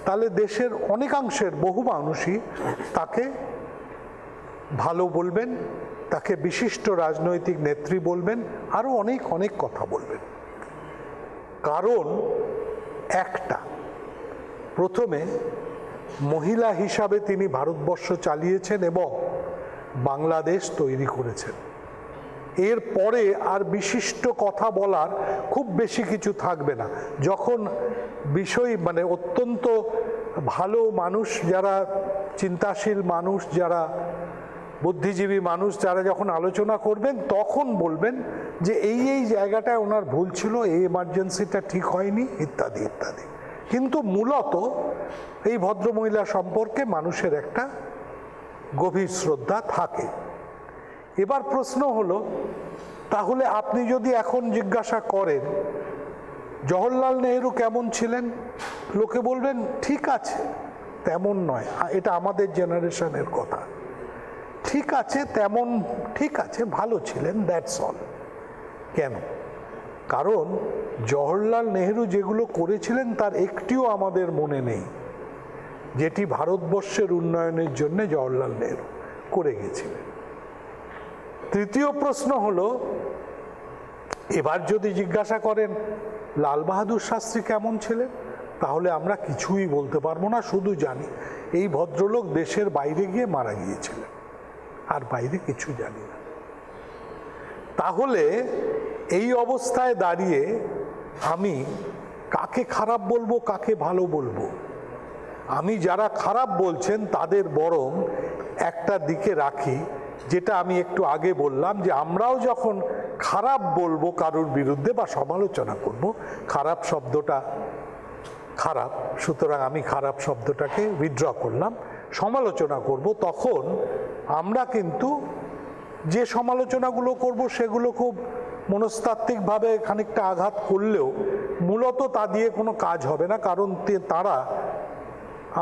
তাহলে দেশের অনেকাংশের বহু মানুষই তাকে ভালো বলবেন, তাকে বিশিষ্ট রাজনৈতিক নেত্রী বলবেন, আরও অনেক অনেক কথা বলবেন। কারণ একটা, প্রথমে মহিলা হিসাবে তিনি ভারতবর্ষ চালিয়েছেন এবং বাংলাদেশ তৈরি করেছেন। এর পরে আর বিশিষ্ট কথা বলার খুব বেশি কিছু থাকবে না। যখন বিষয় মানে অত্যন্ত ভালো মানুষ, যারা চিন্তাশীল মানুষ, যারা বুদ্ধিজীবী মানুষ, যারা যখন আলোচনা করবেন তখন বলবেন যে এই এই জায়গাটায় ওনার ভুল ছিল, এই এমার্জেন্সিটা ঠিক হয়নি, ইত্যাদি ইত্যাদি। কিন্তু মূলত এই ভদ্রমহিলা সম্পর্কে মানুষের একটা গভীর শ্রদ্ধা থাকে। এবার প্রশ্ন হলো, তাহলে আপনি যদি এখন জিজ্ঞাসা করেন জওহরলাল নেহেরু কেমন ছিলেন, লোকে বলবেন ঠিক আছে, তেমন নয়, এটা আমাদের জেনারেশনের কথা। ঠিক আছে, তেমন ঠিক আছে, ভালো ছিলেন, দ্যাটস অল। কেন? কারণ জওহরলাল নেহেরু যেগুলো করেছিলেন তার একটিও আমাদের মনে নেই যেটি ভারতবর্ষের উন্নয়নের জন্য জওহরলাল নেহেরু করে গেছিলেন। তৃতীয় প্রশ্ন হলো, এবার যদি জিজ্ঞাসা করেন লাল বাহাদুর শাস্ত্রী কেমন ছিলেন, তাহলে আমরা কিছুই বলতে পারবো না, শুধু জানি এই ভদ্রলোক দেশের বাইরে গিয়ে মারা গিয়েছিলেন, আর বাইরে কিছু জানি না। তাহলে এই অবস্থায় দাঁড়িয়ে আমি কাকে খারাপ বলবো, কাকে ভালো বলবো? আমি যারা খারাপ বলছেন তাদের বরং একটা দিকে রাখি, যেটা আমি একটু আগে বললাম যে আমরাও যখন খারাপ বলবো কারোর বিরুদ্ধে বা সমালোচনা করব, খারাপ শব্দটা খারাপ, সুতরাং আমি খারাপ শব্দটাকে উইথড্র করলাম, সমালোচনা করব, তখন আমরা কিন্তু যে সমালোচনাগুলো করব সেগুলো খুব মনস্তাত্ত্বিকভাবে খানিকটা আঘাত করলেও মূলত তা দিয়ে কোনো কাজ হবে না। কারণ তারা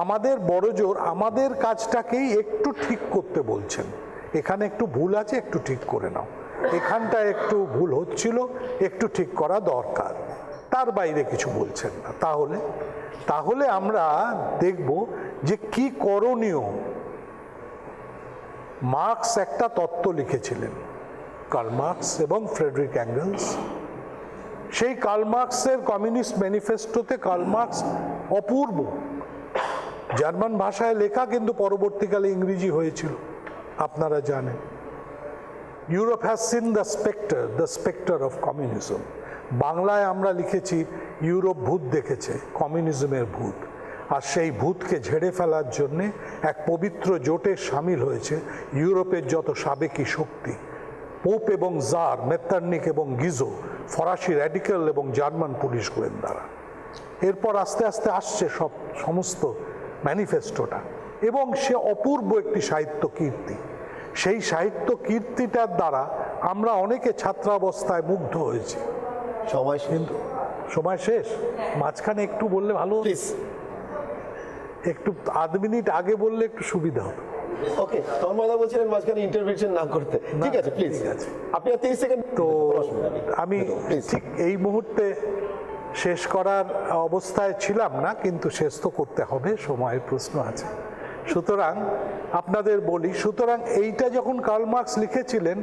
আমাদের বড়জোর আমাদের কাজটাকেই একটু ঠিক করতে বলছেন, এখানে একটু ভুল আছে, একটু ঠিক করে নাও, এখানটায় একটু ভুল হচ্ছিল, একটু ঠিক করা দরকার, তার বাইরে কিছু বলছেন না। তাহলে আমরা দেখব যে কি করণীয়। মার্কস একটা তত্ত্ব লিখেছিলেন, কার্ল মার্কস এবং ফ্রেডরিক অ্যাঙ্গেলস। সেই কার্ল মার্কসের কমিউনিস্ট ম্যানিফেস্টোতে কার্ল মার্কস অপূর্ব, জার্মান ভাষায় লেখা, কিন্তু পরবর্তীকালে ইংরেজি হয়েছিল, আপনারা জানেন। Europe has seen the spectre of communism. বাংলায় আমরা লিখেছি ইউরোপ ভূত দেখেছে, কমিউনিজমের ভূত। আর সেই ভূতকে ঝেড়ে ফেলার জন্যে এক পবিত্র জোটে সামিল হয়েছে ইউরোপের যত সাবেকি শক্তি, পোপ এবং জার, মেত্তার্নিক এবং গিজো, ফরাসি র্যাডিক্যাল এবং জার্মান পুলিশ গোয়েন্দারা। এরপর আস্তে আস্তে আসছে সমস্ত ম্যানিফেস্টোটা, এবং সে অপূর্ব একটি সাহিত্য কীর্তি। সেই সাহিত্য কীর্তিটার দ্বারা আমরা অনেকে ছাত্রাবস্থায় মুগ্ধ হয়েছি। সময় শেষ, মাঝখানে একটু বললে ভালো, একটু আধ মিনিট আগে বললে একটু সুবিধা হতো। ওকে, তখন কথা বলছিলেন মাঝখানে ইন্টারভেনশন না করতে, ঠিক আছে প্লিজ। ঠিক আছে, আপনি 30 সেকেন্ড। তো আমি ঠিক এই মুহূর্তে শেষ করার অবস্থায় ছিলাম না, কিন্তু শেষ তো করতে হবে, সময়ের প্রশ্ন আছে। সুতরাং আপনাদের বলি, সুতরাং এইটা যখন কার্ল মার্কস লিখেছিলেন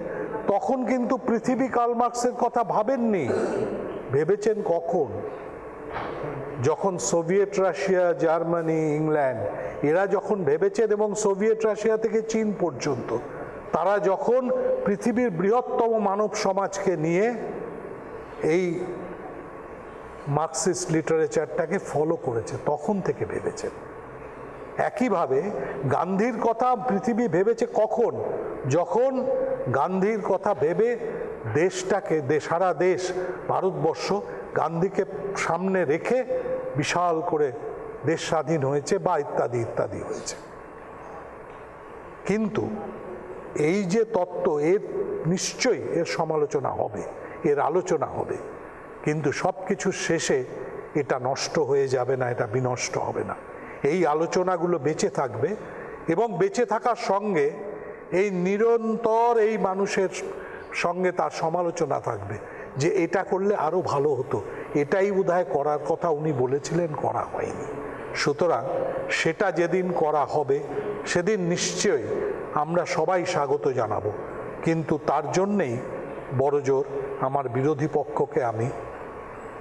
তখন কিন্তু পৃথিবী কার্ল মার্কসের কথা ভাবেননি। ভেবেছেন কখন? যখন সোভিয়েত রাশিয়া, জার্মানি, ইংল্যান্ড এরা যখন ভেবেছেন, এবং সোভিয়েত রাশিয়া থেকে চীন পর্যন্ত তারা যখন পৃথিবীর বৃহত্তম মানব সমাজকে নিয়ে এই মার্কসিস্ট লিটারেচারটাকে ফলো করেছে, তখন থেকে ভেবেছে। একইভাবে গান্ধীর কথা পৃথিবী ভেবেছে কখন? যখন গান্ধীর কথা ভেবে দেশটাকে, সারা দেশ ভারতবর্ষ গান্ধীকে সামনে রেখে বিশাল করে দেশ স্বাধীন হয়েছে বা ইত্যাদি ইত্যাদি হয়েছে। কিন্তু এই যে তত্ত্ব, এর নিশ্চয়ই এর সমালোচনা হবে, এর আলোচনা হবে, কিন্তু সব কিছুর শেষে এটা নষ্ট হয়ে যাবে না, এটা বিনষ্ট হবে না। এই আলোচনাগুলো বেঁচে থাকবে এবং বেঁচে থাকার সঙ্গে এই নিরন্তর এই মানুষের সঙ্গে তার সমালোচনা থাকবে যে এটা করলে আরও ভালো হতো, এটাই বোধহয় করার কথা উনি বলেছিলেন, করা হয়নি। সুতরাং সেটা যেদিন করা হবে সেদিন নিশ্চয়ই আমরা সবাই স্বাগত জানাবো, কিন্তু তার জন্যেই বড়জোর আমার বিরোধী পক্ষকে আমি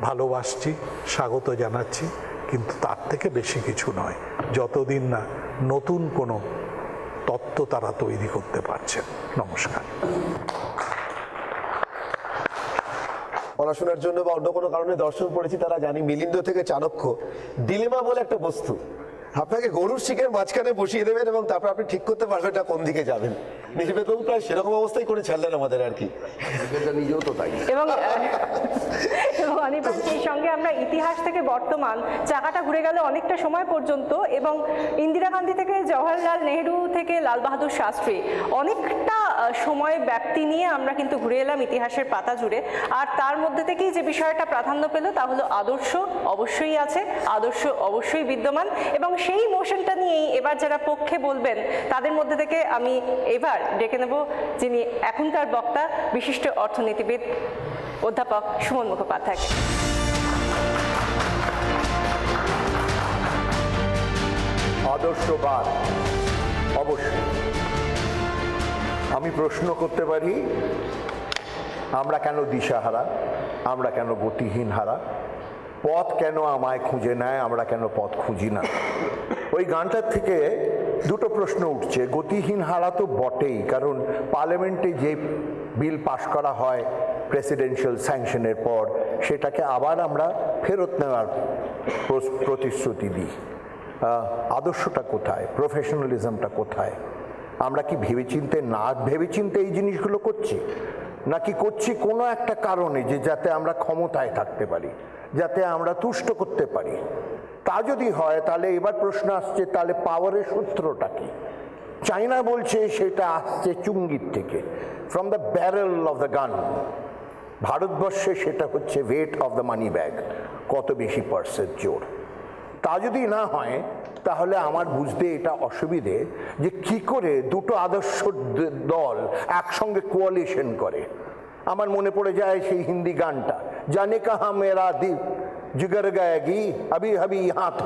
ভালোবাসছি, স্বাগত জানাচ্ছি, কিন্তু তার থেকে বেশি কিছু নয়, যতদিন না নতুন কোনো তত্ত্ব তারা তৈরি করতে পারছেন। নমস্কার। পড়াশোনার জন্য বা অন্য কোনো কারণে দর্শন পড়েছি তারা জানি মিলিন্দ থেকে চাণক্য ডিলেমা বলে একটা বস্তু, আপনাকে গরুর শিকের মাঝখানে বসিয়ে দেবেন এবং তারপর আপনি ঠিক করতে পারবেন এটা কোন দিকে যাবেন। নিজেবেদবাবু প্রায় সেরকম অবস্থায় করে ছাড়লেন আমাদের আর কি। নিজেও তো তাই। এবং অনির্বাণ, সেই সঙ্গে আমরা ইতিহাস থেকে বর্তমান চাকাটা ঘুরে গেল অনেকটা সময় পর্যন্ত, এবং ইন্দিরা গান্ধী থেকে জওহরলাল নেহেরু থেকে লাল বাহাদুর শাস্ত্রী, অনেকটা সময় ব্যক্তি নিয়ে আমরা কিন্তু ঘুরে এলাম ইতিহাসের পাতা জুড়ে। আর তার মধ্যে থেকেই যে বিষয়টা প্রাধান্য পেল তা হলো আদর্শ অবশ্যই আছে, আদর্শ অবশ্যই বিদ্যমান, এবং সেই মোশনটা নিয়েই এবার যারা পক্ষে বলবেন তাদের মধ্যে থেকে আমি এবার ডেকে নেব যিনি এখনকার বক্তা, বিশিষ্ট অর্থনীতিবিদ অধ্যাপক সুমন মুখোপাধ্যায়কে। আদর্শবাদ অবশ্যই। আমি প্রশ্ন করতে পারি, আমরা কেন দিশাহারা, আমরা কেন গতিহীন হারা, পথ কেন আমায় খুঁজে নেয়, আমরা কেন পথ খুঁজি না। ওই গানটার থেকে দুটো প্রশ্ন উঠছে। গতিহীন হারা তো বটেই, কারণ পার্লামেন্টে যে বিল পাশ করা হয় প্রেসিডেন্সিয়াল স্যাংশনের পর, সেটাকে আবার আমরা ফেরত নেওয়ার প্রতিশ্রুতি দিই। আদর্শটা কোথায়, প্রফেশনালিজমটা কোথায়? আমরা কি ভেবেচিন্তে এই জিনিসগুলো করছি, নাকি করছি কোনো একটা কারণে যে যাতে আমরা ক্ষমতায় থাকতে পারি, যাতে আমরা তুষ্ট করতে পারি? তা যদি হয় তাহলে এবার প্রশ্ন আসছে, তাহলে পাওয়ারের সূত্রটা কি? চায়না বলছে সেটা আসছে চুঙ্গির থেকে, from the barrel of the gun. ভারতবর্ষে সেটা হচ্ছে weight of the money bag, কত বেশি পার্সের জোর। তা যদি না হয় তাহলে আমার বুঝতে এটা অসুবিধে যে কি করে দুটো আদর্শ দল একসঙ্গে কোয়ালিশন করে। আমার মনে পড়ে যায় সেই হিন্দি গানটা, জানে কাহা মেরা দিল জিগর গায়েগি আবি হাবি হাত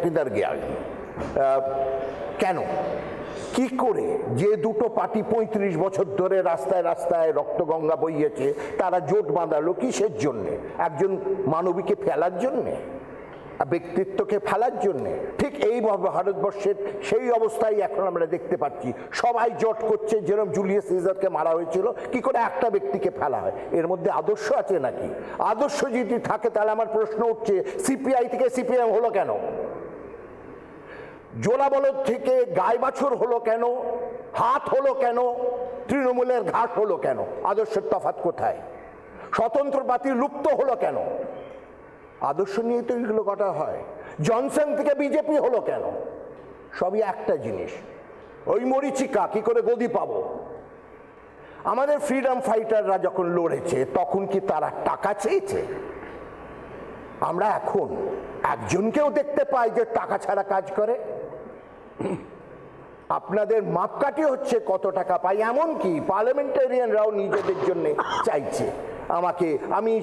কিদার গিয়া। কেন, কি করে যে দুটো পার্টি 35 বছর ধরে রাস্তায় রাস্তায় রক্তগঙ্গা বইয়েছে, তারা জোট বাঁধালো কিসের জন্যে? একজন মানবীকে ফেলার জন্যে, ব্যক্তিত্বকে ফেলার জন্যে। ঠিক এই ভারতবর্ষের সেই অবস্থায় এখন আমরা দেখতে পাচ্ছি, সবাই জোট করছে। যেরকম জুলিয়াস সিজারকে মারা হয়েছিল, কি করে একটা ব্যক্তিকে ফেলা হয়? এর মধ্যে আদর্শ আছে নাকি? আদর্শ যদি থাকে তাহলে আমার প্রশ্ন উঠছে, সিপিআই থেকে সিপিএম হলো কেন? জোলাবলদ থেকে গাই বাছুর হলো কেন? হাত হলো কেন? তৃণমূলের ঘাট হলো কেন? আদর্শের তফাৎ কোথায়? স্বতন্ত্র পার্টি লুপ্ত হলো কেন? আদর্শ নিয়ে তো এগুলো কথা হয়। জনসন থেকে বিজেপি হলো কেন? সবই একটা জিনিস, ওই মরিচিকা, কি করে গদি পাবো। আমাদের ফ্রিডম ফাইটাররা যখন লড়েছে তখন কি তারা টাকা চেয়েছে? আমরা এখন একজনকেও দেখতে পাই যে টাকা ছাড়া কাজ করে। আপনাদের মাপকাঠি হচ্ছে কত টাকা পাই, এমনকি পার্লামেন্টারিয়ানরাও নিজেদের জন্য চাইছে আমি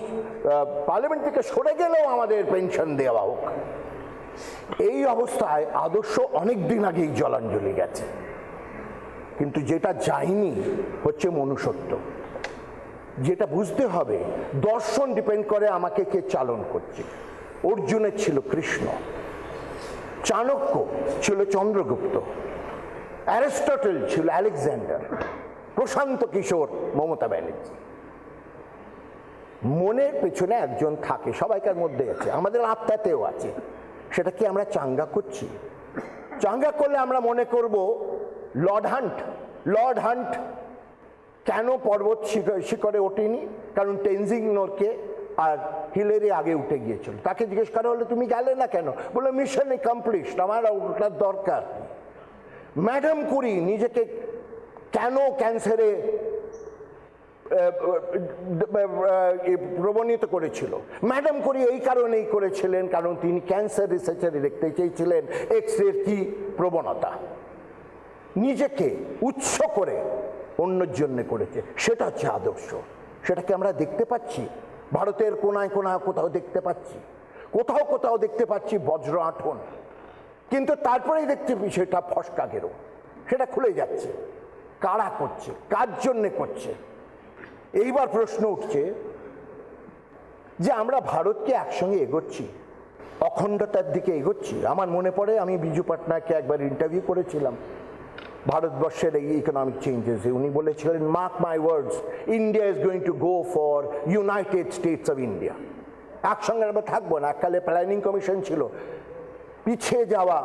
পার্লামেন্ট থেকে সরে গেলেও আমাদের পেনশন দেওয়া হোক। এই অবস্থায় আদর্শ অনেক দিন আগেই জলাঞ্জলি গেছে, কিন্তু যেটা যায়নি হচ্ছে মনুষ্যত্ব। যেটা বুঝতে হবে, দর্শন ডিপেন্ড করে আমাকে কে চালন করছে। অর্জুনের ছিল কৃষ্ণ, চাণক্য ছিল চন্দ্রগুপ্ত, অ্যারিস্টটল ছিল আলেকজান্ডার, প্রশান্ত কিশোর মমতা ব্যানার্জি। মনের পেছনে একজন থাকে, সবাইকার মধ্যে আছে, আমাদের আত্মাতেও আছে। সেটা কি আমরা চাঙ্গা করছি? চাঙ্গা করলে আমরা মনে করব লর্ড হান্ট কেন পর্বত শিখরে ওঠেনি? কারণ টেনজিং নোরকে আর হিলেরি আগে উঠে গিয়েছিল। তাকে জিজ্ঞেস করা হলে তুমি গেলে না কেন? বলে মিশন অ্যাকমপ্লিশড, আমার ওটার দরকার। ম্যাডাম কুরি নিজেকে কেন ক্যান্সারে প্রবণিত করেছিল? ম্যাডাম কুরি এই কারণেই করেছিলেন কারণ তিনি ক্যান্সার রিসার্চারে দেখতে চেয়েছিলেন এক্স-রের কি প্রবণতা। নিজেকে উৎস করে অন্যের জন্য করেছে, সেটা হচ্ছে আদর্শ। সেটাকে আমরা দেখতে পাচ্ছি ভারতের কোনায় কোনায়, কোথাও দেখতে পাচ্ছি, কোথাও দেখতে পাচ্ছি বজ্র আঠন, কিন্তু তারপরেই দেখতে সেটা ফসকা গেরো, সেটা খুলে যাচ্ছে। কারা করছে, কার জন্যে করছে? এইবার প্রশ্ন উঠছে যে আমরা ভারতকে একসঙ্গে এগোচ্ছি, অখণ্ডতার দিকে এগোচ্ছি। আমার মনে পড়ে আমি বিজু পাটনায়ককে একবার ইন্টারভিউ করেছিলাম ভারতবর্ষের এই ইকোনমিক চেঞ্জেস। উনি বলেছিলেন, mark my words, India is going to go for United states of India. একসঙ্গে আমরা থাকবো না। এককালে প্ল্যানিং কমিশন ছিল, পিছিয়ে যাওয়া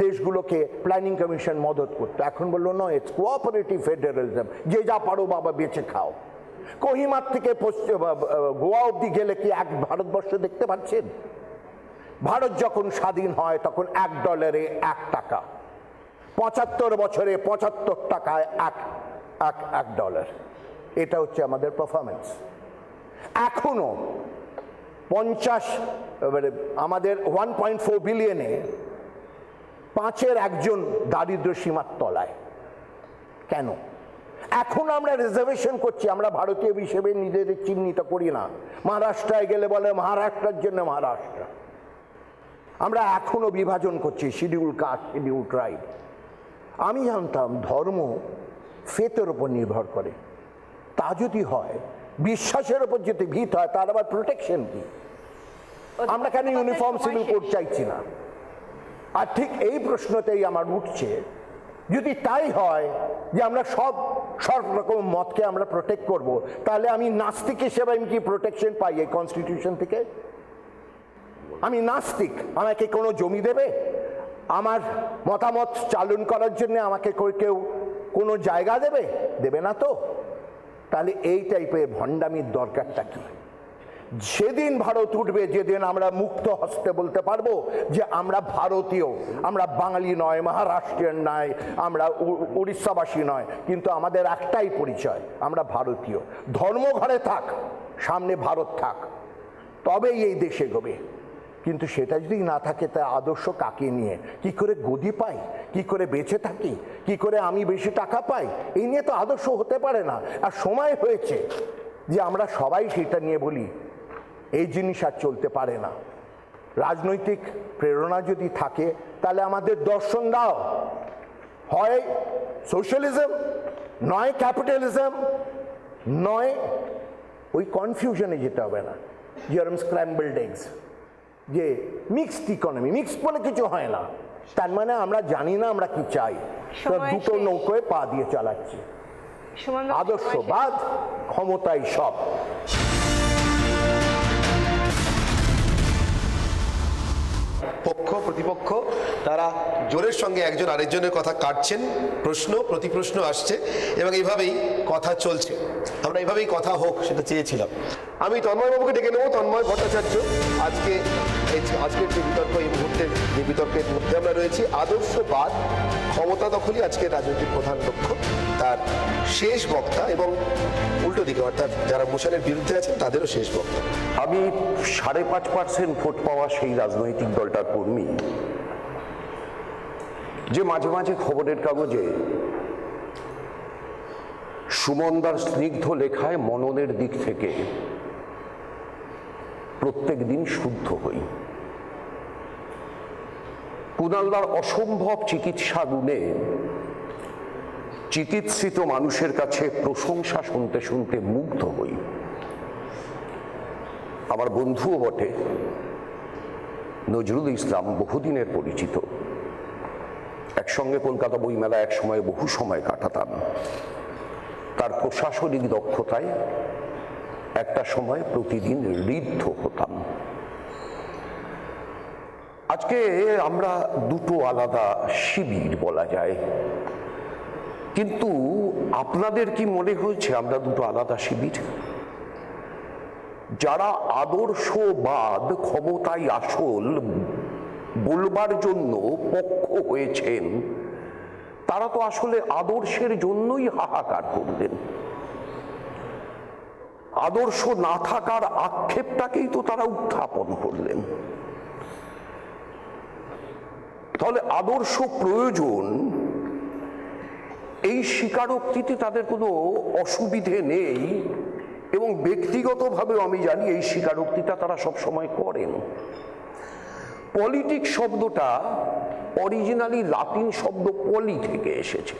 দেশগুলোকে প্ল্যানিং কমিশন মদত করতো। এখন বললো না, ইটস কোঅপারেটিভ ফেডারেলিজম, যে যা পারো বাবা বেঁচে খাও। কোহিমার থেকে গোয়া অব্দি গেলে কি এক ভারতবর্ষ দেখতে পাচ্ছেন? ভারত যখন স্বাধীন হয় তখন $1 1 টাকা, 75 বছরে 75 টাকায় $1। এটা হচ্ছে আমাদের পারফরমেন্স। এখনো 50 আমাদের 1.4 বিলিয়নে 5-এর 1 দারিদ্র সীমার তলায়। কেন? এখন আমরা রিজার্ভেশন করছি, আমরা ভারতীয় হিসেবে নিজেদের চিহ্নিত করি না। মহারাষ্ট্রায় গেলে বলে মহারাষ্ট্রের জন্য মহারাষ্ট্র। আমরা এখনো বিভাজন করছি, শিডিউল কাস্ট, শিডিউল ট্রাইব। আমি জানতাম ধর্ম ফেথের ওপর নির্ভর করে। তা যদি হয়, বিশ্বাসের ওপর যদি ভিত হয়, তার আবার প্রোটেকশন কি? আমরা কেন ইউনিফর্ম সিভিল কোড চাইছি না? আর ঠিক এই প্রশ্নতেই আমার উঠছে, যদি তাই হয় যে আমরা সব রকম মতকে আমরা প্রোটেক্ট করব, তাহলে আমি নাস্তিক হিসেবে আমি কি প্রোটেকশন পাই এই কনস্টিটিউশন থেকে? আমি নাস্তিক, আমাকে কোনো জমি দেবে? আমার মতামত চালন করার জন্য আমাকে কেউ কোনো জায়গা দেবে না তো? তাহলে এই টাইপের ভণ্ডামির দরকারটা কি? যেদিন ভারত উঠবে, যেদিন আমরা মুক্ত হস্তে বলতে পারবো যে আমরা ভারতীয়, আমরা বাঙালি নয়, মহারাষ্ট্রিয়ান নয়, আমরা উড়িষ্যাবাসী নয়, কিন্তু আমাদের একটাই পরিচয়, আমরা ভারতীয়। ধর্মঘরে থাক, সামনে ভারত থাক, তবেই এই দেশে এগোবে। কিন্তু সেটা যদি না থাকে, তা আদর্শ কাকে নিয়ে কি করে গদি পাই, কি করে বেঁচে থাকি, কি করে আমি বেশি টাকা পাই, এই নিয়ে তো আদর্শ হতে পারে না। আর সময় হয়েছে যে আমরা সবাই সেটা নিয়ে বলি, এই জিনিস আর চলতে পারে না। রাজনৈতিক প্রেরণা যদি থাকে, তাহলে আমাদের দর্শন দাও, হয় সোশ্যালিজম, নয় ক্যাপিটালিজম, নয় ওই কনফিউশনে যেতে হবে না, যেরকম স্ক্র্যাম্বলড এগস, যে মিক্সড ইকোনমি। মিক্সড বলে কিছু হয় না, তার মানে আমরা জানি না আমরা কি চাই, দুটো নৌকোয় পা দিয়ে চালাচ্ছি। আদর্শবাদ, ক্ষমতাই সব। পক্ষ প্রতিপক্ষ তারা জোরের সঙ্গে একজন আরেকজনের কথা কাটছেন, প্রশ্ন প্রতিপ্রশ্ন আসছে এবং এইভাবেই কথা চলছে। আমরা এইভাবেই কথা হোক সেটা চেয়েছিলাম। আমি তন্ময়বাবুকে ডেকে নেব। তন্ময় ভট্টাচার্য, আজকের যে বিতর্ক, এই মুহূর্তে যে বিতর্কের মধ্যে আমরা রয়েছি, আদর্শবাদ, ক্ষমতা দখলই আজকের রাজনৈতিক প্রধান লক্ষ্য, তার শেষ বক্তা এবং উল্টো দিকে অর্থাৎ যারা মোশনের বিরুদ্ধে আছেন তাদেরও শেষ বক্তা। আমি 5.5% ভোট পাওয়া সেই রাজনৈতিক দলটার কর্মী যে মাঝে মাঝে খবরের কাগজে সুমনদার স্নিগ্ধ লেখায় মননের দিক থেকে প্রত্যেক দিন শুদ্ধ হই। কুণালদার অসম্ভব চিকিৎসা গুণে চিকিৎসিত মানুষের কাছে প্রশংসা শুনতে শুনতে মুগ্ধ হই। আমার বন্ধুও বটে নজরুল ইসলাম, বহুদিনের পরিচিত, একসঙ্গে কলকাতা বইমেলা এক সময় বহু সময় কাটাতাম। তার প্রশাসনিক দক্ষতায় একটা সময় প্রতিদিন ঋদ্ধ হতাম। আজকে আমরা দুটো আলাদা শিবির বলা যায়, কিন্তু আপনাদের কি মনে হয়েছে আমরা দুটো আলাদা শিবির? যারা আদর্শবাদ ক্ষমতাই আসল বলবার জন্য পক্ষ হয়েছেন, তারা তো আসলে আদর্শের জন্যই হাহাকার করলেন। আদর্শ না থাকার আক্ষেপটাকেই তো তারা উত্থাপন করলেন। তাহলে আদর্শ প্রয়োজন, এই স্বীকারোক্তিতে তাদের কোনো অসুবিধে নেই, এবং ব্যক্তিগতভাবেও আমি জানি এই স্বীকারোক্তিটা তারা সব সময় করেন। পলিটিক্স শব্দটা অরিজিনালি লাতিন শব্দ পলি থেকে এসেছে।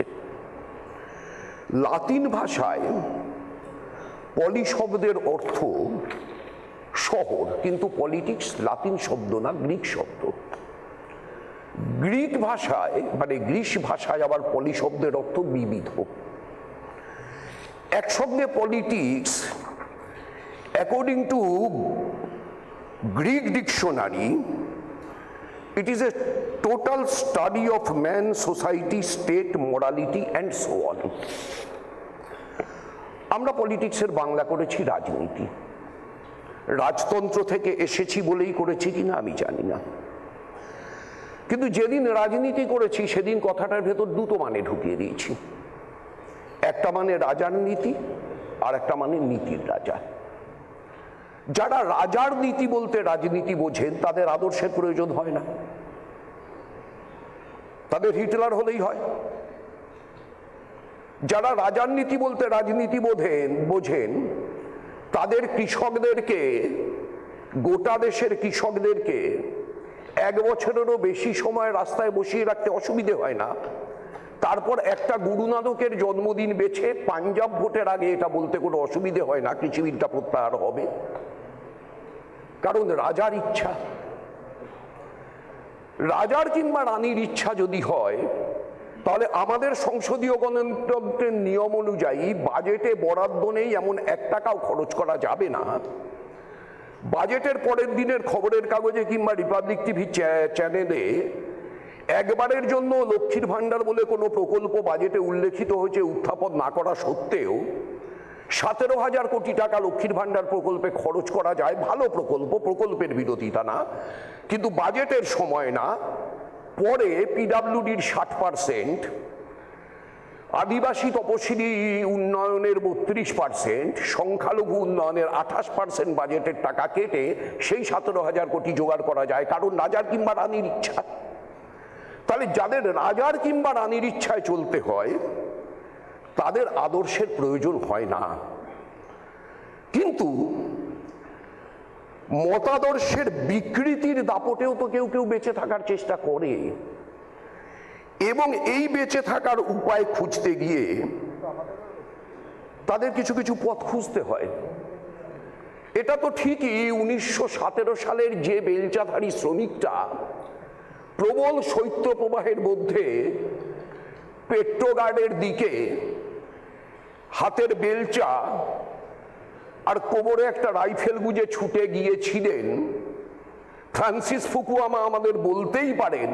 লাতিন ভাষায় পলি শব্দের অর্থ শহর, কিন্তু পলিটিক্স লাতিন শব্দ না, গ্রিক শব্দ। গ্রিক ভাষায় মানে গ্রিস ভাষায় আবার পলি শব্দের অর্থ বিবিধ। একসঙ্গে politics according to Greek dictionary it is a total study of man, society, state, morality and so on. আমরা পলিটিক্সের বাংলা করেছি রাজনীতি। রাজতন্ত্র থেকে এসেছি বলেই করেছি কিনা আমি জানি না, কিন্তু যেদিন রাজনীতি করেছি সেদিন কথাটার ভেতর দুটো মানে ঢুকিয়ে দিয়েছি। একটা মানে রাজার নীতি, আর একটা মানে নীতির রাজা। যারা রাজার নীতি বলতে রাজনীতি বোঝেন তাদের আদর্শের প্রয়োজন হয় না, তাদের হিটলার হলেই হয়। যারা রাজার নীতি বলতে রাজনীতি বোঝেন তাদের কৃষকদেরকে, গোটা দেশের কৃষকদেরকে 1 বছরেরও বেশি সময় রাস্তায় বসিয়ে রাখতে অসুবিধে হয় না। তারপর একটা গুরুনানকের জন্মদিন বেছে পাঞ্জাব ভোটের আগে এটা বলতে কোনো অসুবিধে হয় না কৃষি বিলটা প্রত্যাহার হবে, কারণ রাজার ইচ্ছা। রাজার কিংবা রানীর ইচ্ছা যদি হয়, তাহলে আমাদের সংসদীয় গণতন্ত্রের নিয়ম অনুযায়ী বাজেটে বরাদ্দ নেই এমন 1 টাকাও খরচ করা যাবে না। বাজেটের পরের দিনের খবরের কাগজে কিংবা রিপাবলিক টিভি চ্যানেলে একবারের জন্য লক্ষ্মীর ভাণ্ডার বলে কোনো প্রকল্প বাজেটে উল্লেখিত হয়েছে উত্থাপন না করা সত্ত্বেও 17,000 কোটি টাকা লক্ষ্মীর ভাণ্ডার প্রকল্পে খরচ করা যায়। ভালো প্রকল্প, প্রকল্পের বিরোধিতা না, কিন্তু বাজেটের সময় না। পরে পিডাব্লিউডির 60%, আদিবাসী তপশিলি উন্নয়নের 32%, সংখ্যালঘু উন্নয়নের 28% বাজেটের টাকা কেটে সেই 17,000 কোটি জোগাড় করা যায়, কারণ রাজার কিংবা রানীর ইচ্ছা। তাহলে যাদের রাজার কিংবা রানীর ইচ্ছায় চলতে হয় তাদের আদর্শের প্রয়োজন হয় না। কিন্তু মতাদর্শের বিকৃতির দাপটেও তো কেউ কেউ বেঁচে থাকার চেষ্টা করে, এবং এই বেঁচে থাকার উপায় খুঁজতে গিয়ে তাদের কিছু কিছু পথ খুঁজতে হয়। এটা তো ঠিকই 1917 সালের যে বেলচাধারী শ্রমিকটা প্রবল শৈত্যপ্রবাহের মধ্যে পেট্রোগার্ডের দিকে হাতের বেলচা আর কোমরে একটা রাইফেল গুজে ছুটে গিয়েছিলেন, ফ্রান্সিস ফুকুয়ামা আমাদের বলতেই পারেন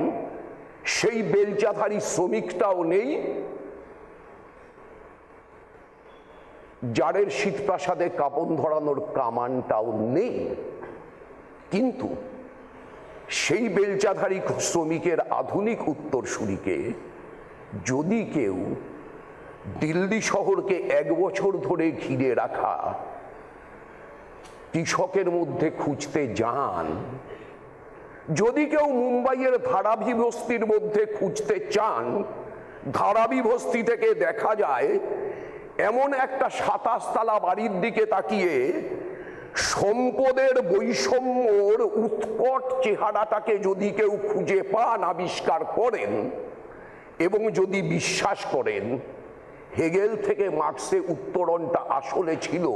সেই বেলচাধারী শ্রমিকটাও নেই, জারের শীতপ্রাসাদে কাপন ধরানোর কামানটাও নেই। কিন্তু সেই বেলচাধারী শ্রমিকের আধুনিক উত্তরসূরিকে যদি কেউ দিল্লি শহরকে 1 বছর ধরে ঘিরে রাখা কৃষকের মধ্যে খুঁজতে যান, যদি কেউ মুম্বাইয়ের ধারাবি বস্তির মধ্যে খুঁজতে চান, ধারাবি বস্তি থেকে দেখা যায় এমন একটা 27 তলা বাড়ির দিকে তাকিয়ে সম্পদের বৈষম্যর উৎকট চেহারাটাকে যদি কেউ খুঁজে পান, আবিষ্কার করেন এবং যদি বিশ্বাস করেন হেগেল থেকে মার্ক্সে উত্তরণটা আসলে ছিল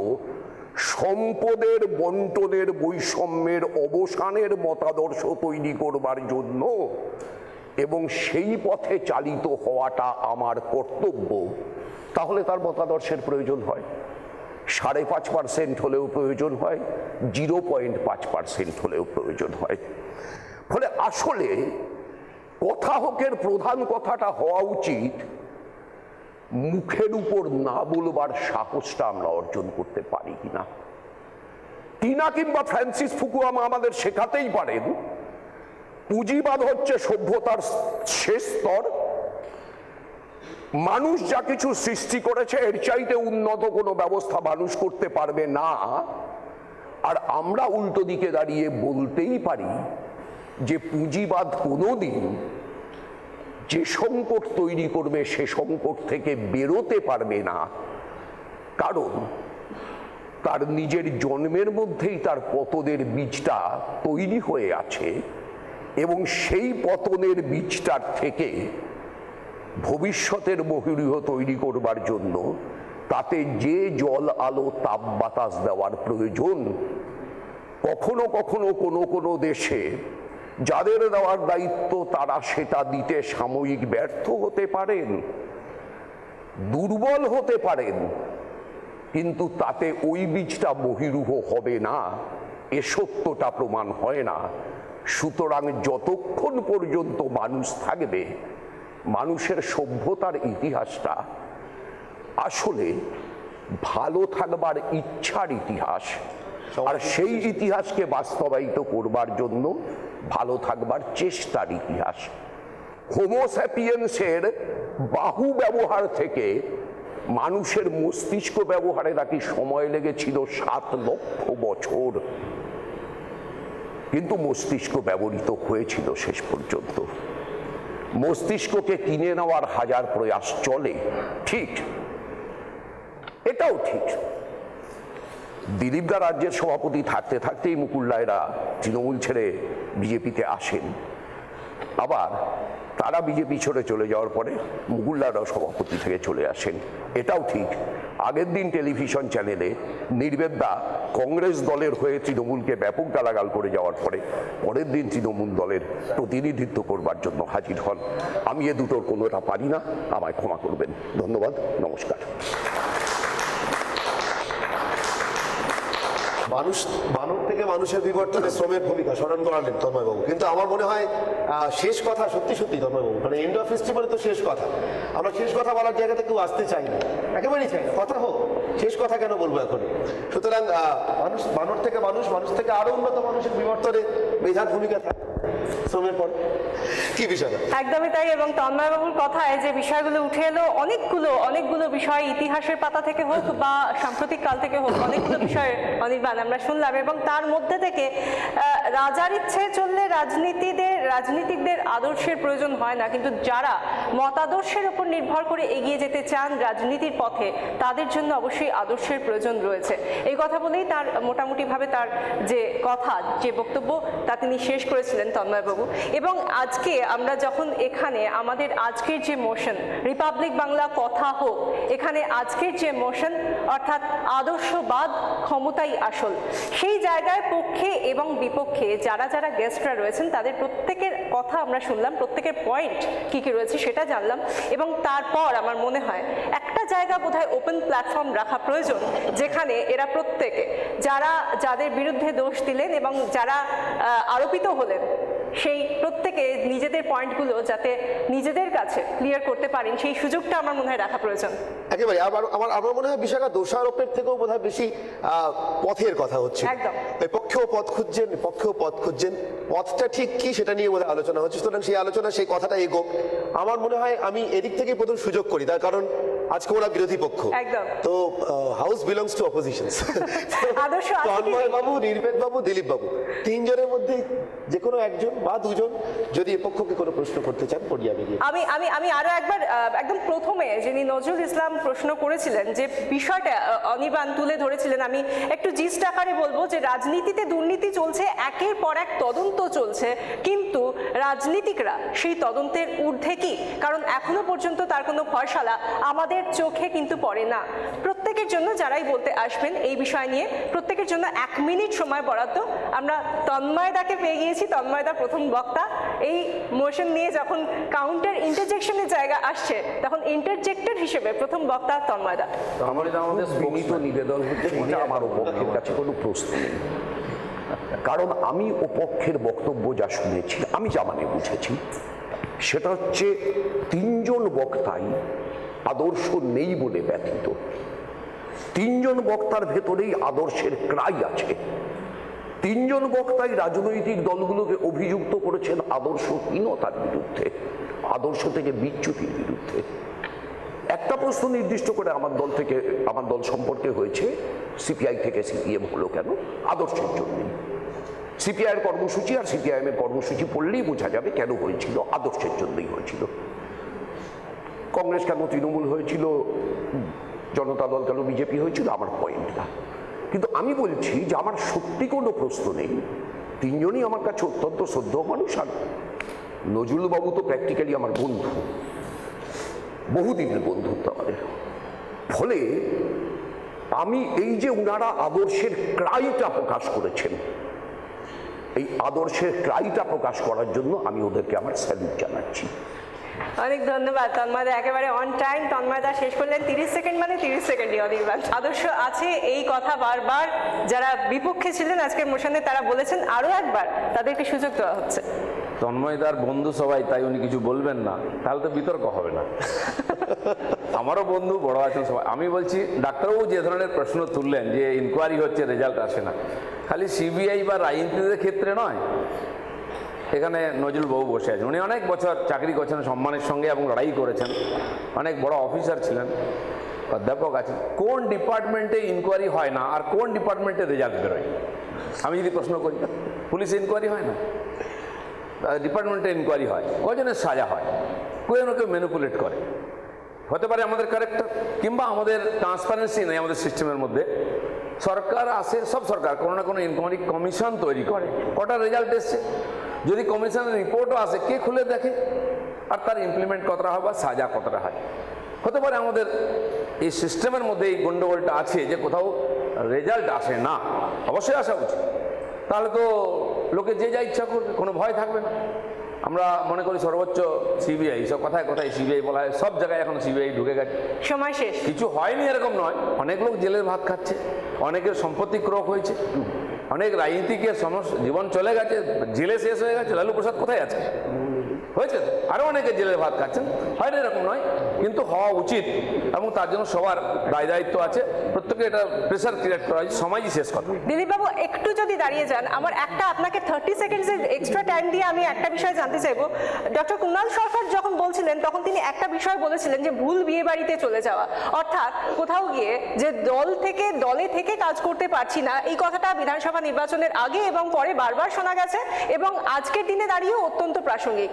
সম্পদের বন্টনের বৈষম্যের অবসানের মতাদর্শ তৈরি করবার জন্য, এবং সেই পথে চালিত হওয়াটা আমার কর্তব্য, তাহলে তার মতাদর্শের প্রয়োজন হয়। 5.5% হলেও প্রয়োজন হয়, 0.5% হলেও প্রয়োজন হয়। ফলে আসলে কথা হোকের প্রধান কথাটা হওয়া উচিত মুখের উপর না বলবার সাহসটা আমরা অর্জন করতে পারি কিনা। টিনা কিংবা ফ্রান্সিস ফুকুয়ামা আমাদের শেখাতেই পারেন পুঁজিবাদ হচ্ছে সভ্যতার শেষ স্তর, মানুষ যা কিছু সৃষ্টি করেছে এর চাইতে উন্নত কোনো ব্যবস্থা মানুষ করতে পারবে না। আর আমরা উল্টো দিকে দাঁড়িয়ে বলতেই পারি যে পুঁজিবাদ কোনোদিন যে সংকট তৈরি করবে সে সংকট থেকে বেরোতে পারবে না, কারণ তার নিজের জন্মের মধ্যেই তার পতনের বীজটা তৈরি হয়ে আছে এবং সেই পতনের বীজটার থেকে ভবিষ্যতের বহির্হ তৈরি করবার জন্য তাতে যে জল আলো তাপ বাতাস দেওয়ার প্রয়োজন, কখনো কখনো কোনো কোনো দেশে যাদের দেওয়ার দায়িত্ব তারা সেটা দিতে সাময়িক ব্যর্থ হতে পারেন, দুর্বল হতে পারেন, কিন্তু তাতে ওই বীজটা বহিরূহ হবে না, এ সত্যটা প্রমাণ হয় না। সুতরাং যতক্ষণ পর্যন্ত মানুষ থাকবে, মানুষের সভ্যতার ইতিহাসটা আসলে ভালো থাকবার ইচ্ছার ইতিহাস, আর সেই ইতিহাসকে বাস্তবায়িত করবার জন্য ভালো থাকবার চেষ্টার ইতিহাস। হোমো স্যাপিয়েন্সের বাহু ব্যবহার থেকে মানুষের মস্তিষ্ক ব্যবহারে নাকি সময় লেগেছিল 7 লক্ষ বছর, কিন্তু মস্তিষ্ক ব্যবহৃত হয়েছিল শেষ পর্যন্ত। মস্তিষ্ককে কিনে নেওয়ার 1000 প্রয়াস চলে, ঠিক, এটাও ঠিক। দিলীপ দা রাজ্যের সভাপতি থাকতে থাকতেই মুকুল রায়রা তৃণমূল ছেড়ে বিজেপিতে আসেন, আবার তারা বিজেপি ছেড়ে চলে যাওয়ার পরে মুকুল রায়রাও সভাপতি থেকে চলে আসেন, এটাও ঠিক। আগের দিন টেলিভিশন চ্যানেলে নির্বেদ দা কংগ্রেস দলের হয়ে তৃণমূলকে ব্যাপক গালাগাল করে যাওয়ার পরে পরের দিন তৃণমূল দলের প্রতিনিধিত্ব করবার জন্য হাজির হন। আমি এ দুটোর কোনোটা পারি না, আমায় ক্ষমা করবেন। ধন্যবাদ, নমস্কার। মানুষ বানর থেকে মানুষের বিবর্তনে শ্রমের ভূমিকা স্মরণ করালেন তন্ময়বাবু, কিন্তু আমার মনে হয় শেষ কথা সত্যি সত্যি তন্ময়বাবু, মানে এন্ড অফ হিস্ট্রি বলে তো শেষ কথা, আমরা শেষ কথা বলার জায়গাতে কেউ আসতে চাই না, একেবারেই চাই না, কথা হোক, শেষ কথা কেন বলবো এখন। সুতরাং মানুষ বানর থেকে মানুষ, মানুষ থেকে আরো উন্নত মানুষের বিবর্তনে মেধার ভূমিকা থাকে শ্রমের পর, কি বিষয়? একদমই তাই। এবং তন্ময়বাবুর কথায় যে বিষয়গুলো উঠে এলো, অনেকগুলো বিষয় ইতিহাসের পাতা থেকে হোক বা সাম্প্রতিক কাল থেকে হোক, অনেকগুলো বিষয় অনির্বাণ আমরা শুনলাম। এবং তার মধ্যে থেকে রাজার ইচ্ছে চললে রাজনীতিকদের আদর্শের প্রয়োজন হয় না, কিন্তু যারা মতাদর্শের উপর নির্ভর করে এগিয়ে যেতে চান রাজনীতির পথে, তাদের জন্য অবশ্যই আদর্শের প্রয়োজন রয়েছে। এই কথা বলেই তার মোটামুটিভাবে তার যে কথা, যে বক্তব্য তা তিনি শেষ করেছিলেন তন্ময়বাবু। এবং আজকে আমরা যখন এখানে আমাদের আজকের যে মোশন রিপাবলিক বাংলা কথা হোক, এখানে আজকের যে মোশন অর্থাৎ আদর্শবাদ ক্ষমতাই আসল, সেই জায়গায় পক্ষে এবং বিপক্ষে যারা যারা গেস্টরা রয়েছেন তাদের প্রত্যেকের কথা আমরা শুনলাম, প্রত্যেকের পয়েন্ট কী কী রয়েছে সেটা জানলাম। এবং তারপর আমার মনে হয় একটা জায়গা বোধহয় ওপেন প্ল্যাটফর্ম রাখা প্রয়োজন, যেখানে এরা প্রত্যেকে যাদের বিরুদ্ধে দোষ দিলেন এবং যারা আরোপিত হলেন, সেই প্রত্যেকে নিজেদের পয়েন্টগুলো যাতে নিজেদের কাছে ক্লিয়ার করতে পারেন, সেই সুযোগটা আমার মনে হয় রাখা প্রয়োজন। একেবারে আমার মনে হয় বিষয়টা দোষারোপের থেকেও বোধহয় বেশি পথের কথা হচ্ছে। একদম, পক্ষেও পথ খুঁজছেন, পথটা ঠিক কি সেটা নিয়ে বোধহয় আলোচনা হচ্ছে। সুতরাং সেই আলোচনা, সেই কথাটা এগোক। আমার মনে হয় আমি এদিক থেকে প্রথম সুযোগ করি, তার কারণ আজকে ওরা বিরোধী পক্ষ, একদম, তো house belongs to opposition. Tanmay babu, Nirbed বাবু, দিলীপ বাবু, তিনজনের মধ্যে যে কোনো একজন বা দুজন যদি এ পক্ষকে কোনো প্রশ্ন করতে চান, পড়িয়ে আমি আরো একবার একদম প্রথমে যিনি নজরুল ইসলাম প্রশ্ন করেছিলেন, যে বিষয়টা অনির্বাণ তুলে ধরেছিলেন, আমি একটু জিস্ট আকারে বলবো যে রাজনীতিতে দুর্নীতি চলছে, একের পর এক তদন্ত চলছে, কিন্তু রাজনীতিকরা সেই তদন্তের ঊর্ধ্বে কি? কারণ এখনো পর্যন্ত তার কোনো ফয়সালা আমাদের আমাদের চোখে কিন্তু পড়ে না। প্রত্যেকের জন্য যারাই বলতে আসবেন এই বিষয় নিয়ে প্রত্যেকের জন্য 1 মিনিট সময় বরাদ্দ। আমরা তন্ময়দাকে পেয়ে গিয়েছি, তন্ময়দা প্রথম বক্তা। এই মোশন নিয়ে যখন কাউন্টার ইন্টারজেকশনের জায়গা আসছে তখন ইন্টারজেক্টর হিসেবে প্রথম বক্তা তন্ময়দা। আমাদের বিনীত নিবেদন হচ্ছে এটা আমার পক্ষের কাছে কোনো প্রশ্ন নেই, কারণ আমি পক্ষের বক্তব্য যা শুনেছি, আমি যা মানে বুঝেছি সেটা হচ্ছে 3 জন বক্তাই আদর্শ নেই বলে ব্যথিত। 3 জন বক্তার ভেতরেই আদর্শের ক্রাই আছে। 3 জন বক্তাই রাজনৈতিক দলগুলোকে অভিযুক্ত করেছেন আদর্শহীনতার বিরুদ্ধে, আদর্শ থেকে বিচ্যুতির বিরুদ্ধে। একটা প্রশ্ন নির্দিষ্ট করে আমার দল সম্পর্কে হয়েছে, সিপিআই থেকে সিপিএম হলো কেন? আদর্শের জন্যই। সিপিআইয়ের কর্মসূচি আর সিপিআইএমের কর্মসূচি পড়লেই বোঝা যাবে কেন হয়েছিল, আদর্শের জন্যই হয়েছিল। কংগ্রেস কেন তৃণমূল হয়েছিল, জনতা দল কেন বিজেপি হয়েছিল, আমার পয়েন্ট না। কিন্তু আমি বলছি যে আমার সত্যি কোনো প্রশ্ন নেই, 3 জনই আমার কাছে অত্যন্ত শ্রদ্ধেয় মানুষ। আর নজরুলবাবু তো প্র্যাকটিক্যালি আমার বন্ধু, বহুদিনের বন্ধুত্ব আমাদের। ফলে আমি এই যে ওনারা আদর্শের ক্রাইটা প্রকাশ করেছেন, এই আদর্শের ক্রাইটা প্রকাশ করার জন্য আমি ওদেরকে আমার স্যালুট জানাচ্ছি। অনেক ধন্যবাদ তন্ময়দা, একেবারে অন টাইম। তন্ময়দা শেষ করলেন 30 সেকেন্ড, মানে 30 সেকেন্ডই অনির্বাণ। আদর্শ আছে এই কথা বারবার যারা বিপক্ষে ছিলেন আজকের মোশনে তারা বলেছেন, আরও একবার তাদেরকে সুযোগ দেওয়া হচ্ছে। তন্ময়দার বন্ধু সবাই, তাই উনি কিছু বলবেন না, তাহলে তো বিতর্ক হবে না। আমারও বন্ধু বড় আছেন সবাই। আমি বলছি ডাক্তারবাবু যে ধরনের প্রশ্ন তুললেন যে ইনকোয়ারি হচ্ছে, রেজাল্ট আসে না, খালি সিবিআই বা রাজনীতিদের ক্ষেত্রে নয়। এখানে নজরুলবাবু বসে আছেন, উনি অনেক বছর চাকরি করছেন সম্মানের সঙ্গে এবং লড়াই করেছেন, অনেক বড় অফিসার ছিলেন, অধ্যাপক আছেন। কোন ডিপার্টমেন্টে ইনকোয়ারি হয় না আর কোন ডিপার্টমেন্টে রেজাল্ট বেরোয়? আমি যদি প্রশ্ন করি, পুলিশে ইনকোয়ারি হয় না, ডিপার্টমেন্টে ইনকোয়ারি হয়, কজনের সাজা হয়, কেউ না কেউ ম্যানিপুলেট করে। হতে পারে আমাদের ক্যারেক্টার, কিংবা আমাদের ট্রান্সপারেন্সি নেই আমাদের সিস্টেমের মধ্যে। সরকার আসে, সব সরকার কোনো না কোনো ইনকোয়ারি কমিশন তৈরি করে, কটা রেজাল্ট এসছে, যদি কমিশনের রিপোর্টও আসে কে খুলে দেখে, আর তার ইমপ্লিমেন্ট কতটা হয় বা সাজা কতটা হয়। হতে পারে আমাদের এই সিস্টেমের মধ্যে এই গণ্ডগোলটা আছে যে কোথাও রেজাল্ট আসে না, অবশ্যই আসা উচিত, তাহলে তো লোকে যে যা ইচ্ছা করবে, কোনো ভয় থাকবে না। আমরা মনে করি সর্বোচ্চ সিবিআই, সব কথায় কথায় সিবিআই বলা হয়, সব জায়গায় এখন সিবিআই ঢুকে গেছে। সময় শেষ। কিছু হয়নি এরকম নয়, অনেক লোক জেলের ভাত খাচ্ছে, অনেকের সম্পত্তি ক্রোক হয়েছে, অনেক রাজনীতিকের জীবন চলে গেছে, জেলে শেষ হয়ে গেছে। লালু প্রসাদ কোথায় আছে? হয়েছে, আরও অনেকে জেলের ভাত খাচ্ছেন, হয়নি এরকম নয়, কিন্তু হওয়া উচিত এবং তার জন্য সবার দায় দায়িত্ব আছে, প্রত্যেকে এটা প্রেশার ক্রিয়েট করা উচিত। সময়ই শেষ কথা। দিলীপবাবু একটু যদি দাঁড়িয়ে যান, আমার আপনাকে 30 সেকেন্ডসের এক্সট্রা টাইম দিয়ে আমি একটা বিষয় জানতে চাইবো। ডক্টর কুণাল সরকার যখন বলছিলেন তখন তিনি একটা বিষয় বলেছিলেন যে ভুল বিয়ে বাড়িতে চলে যাওয়া, অর্থাৎ কোথাও গিয়ে যে দলে থেকে কাজ করতে পারছি না, এই কথাটা বিধানসভা নির্বাচনের আগে এবং পরে বারবার শোনা গেছে এবং আজকের দিনে দাঁড়িয়েও অত্যন্ত প্রাসঙ্গিক।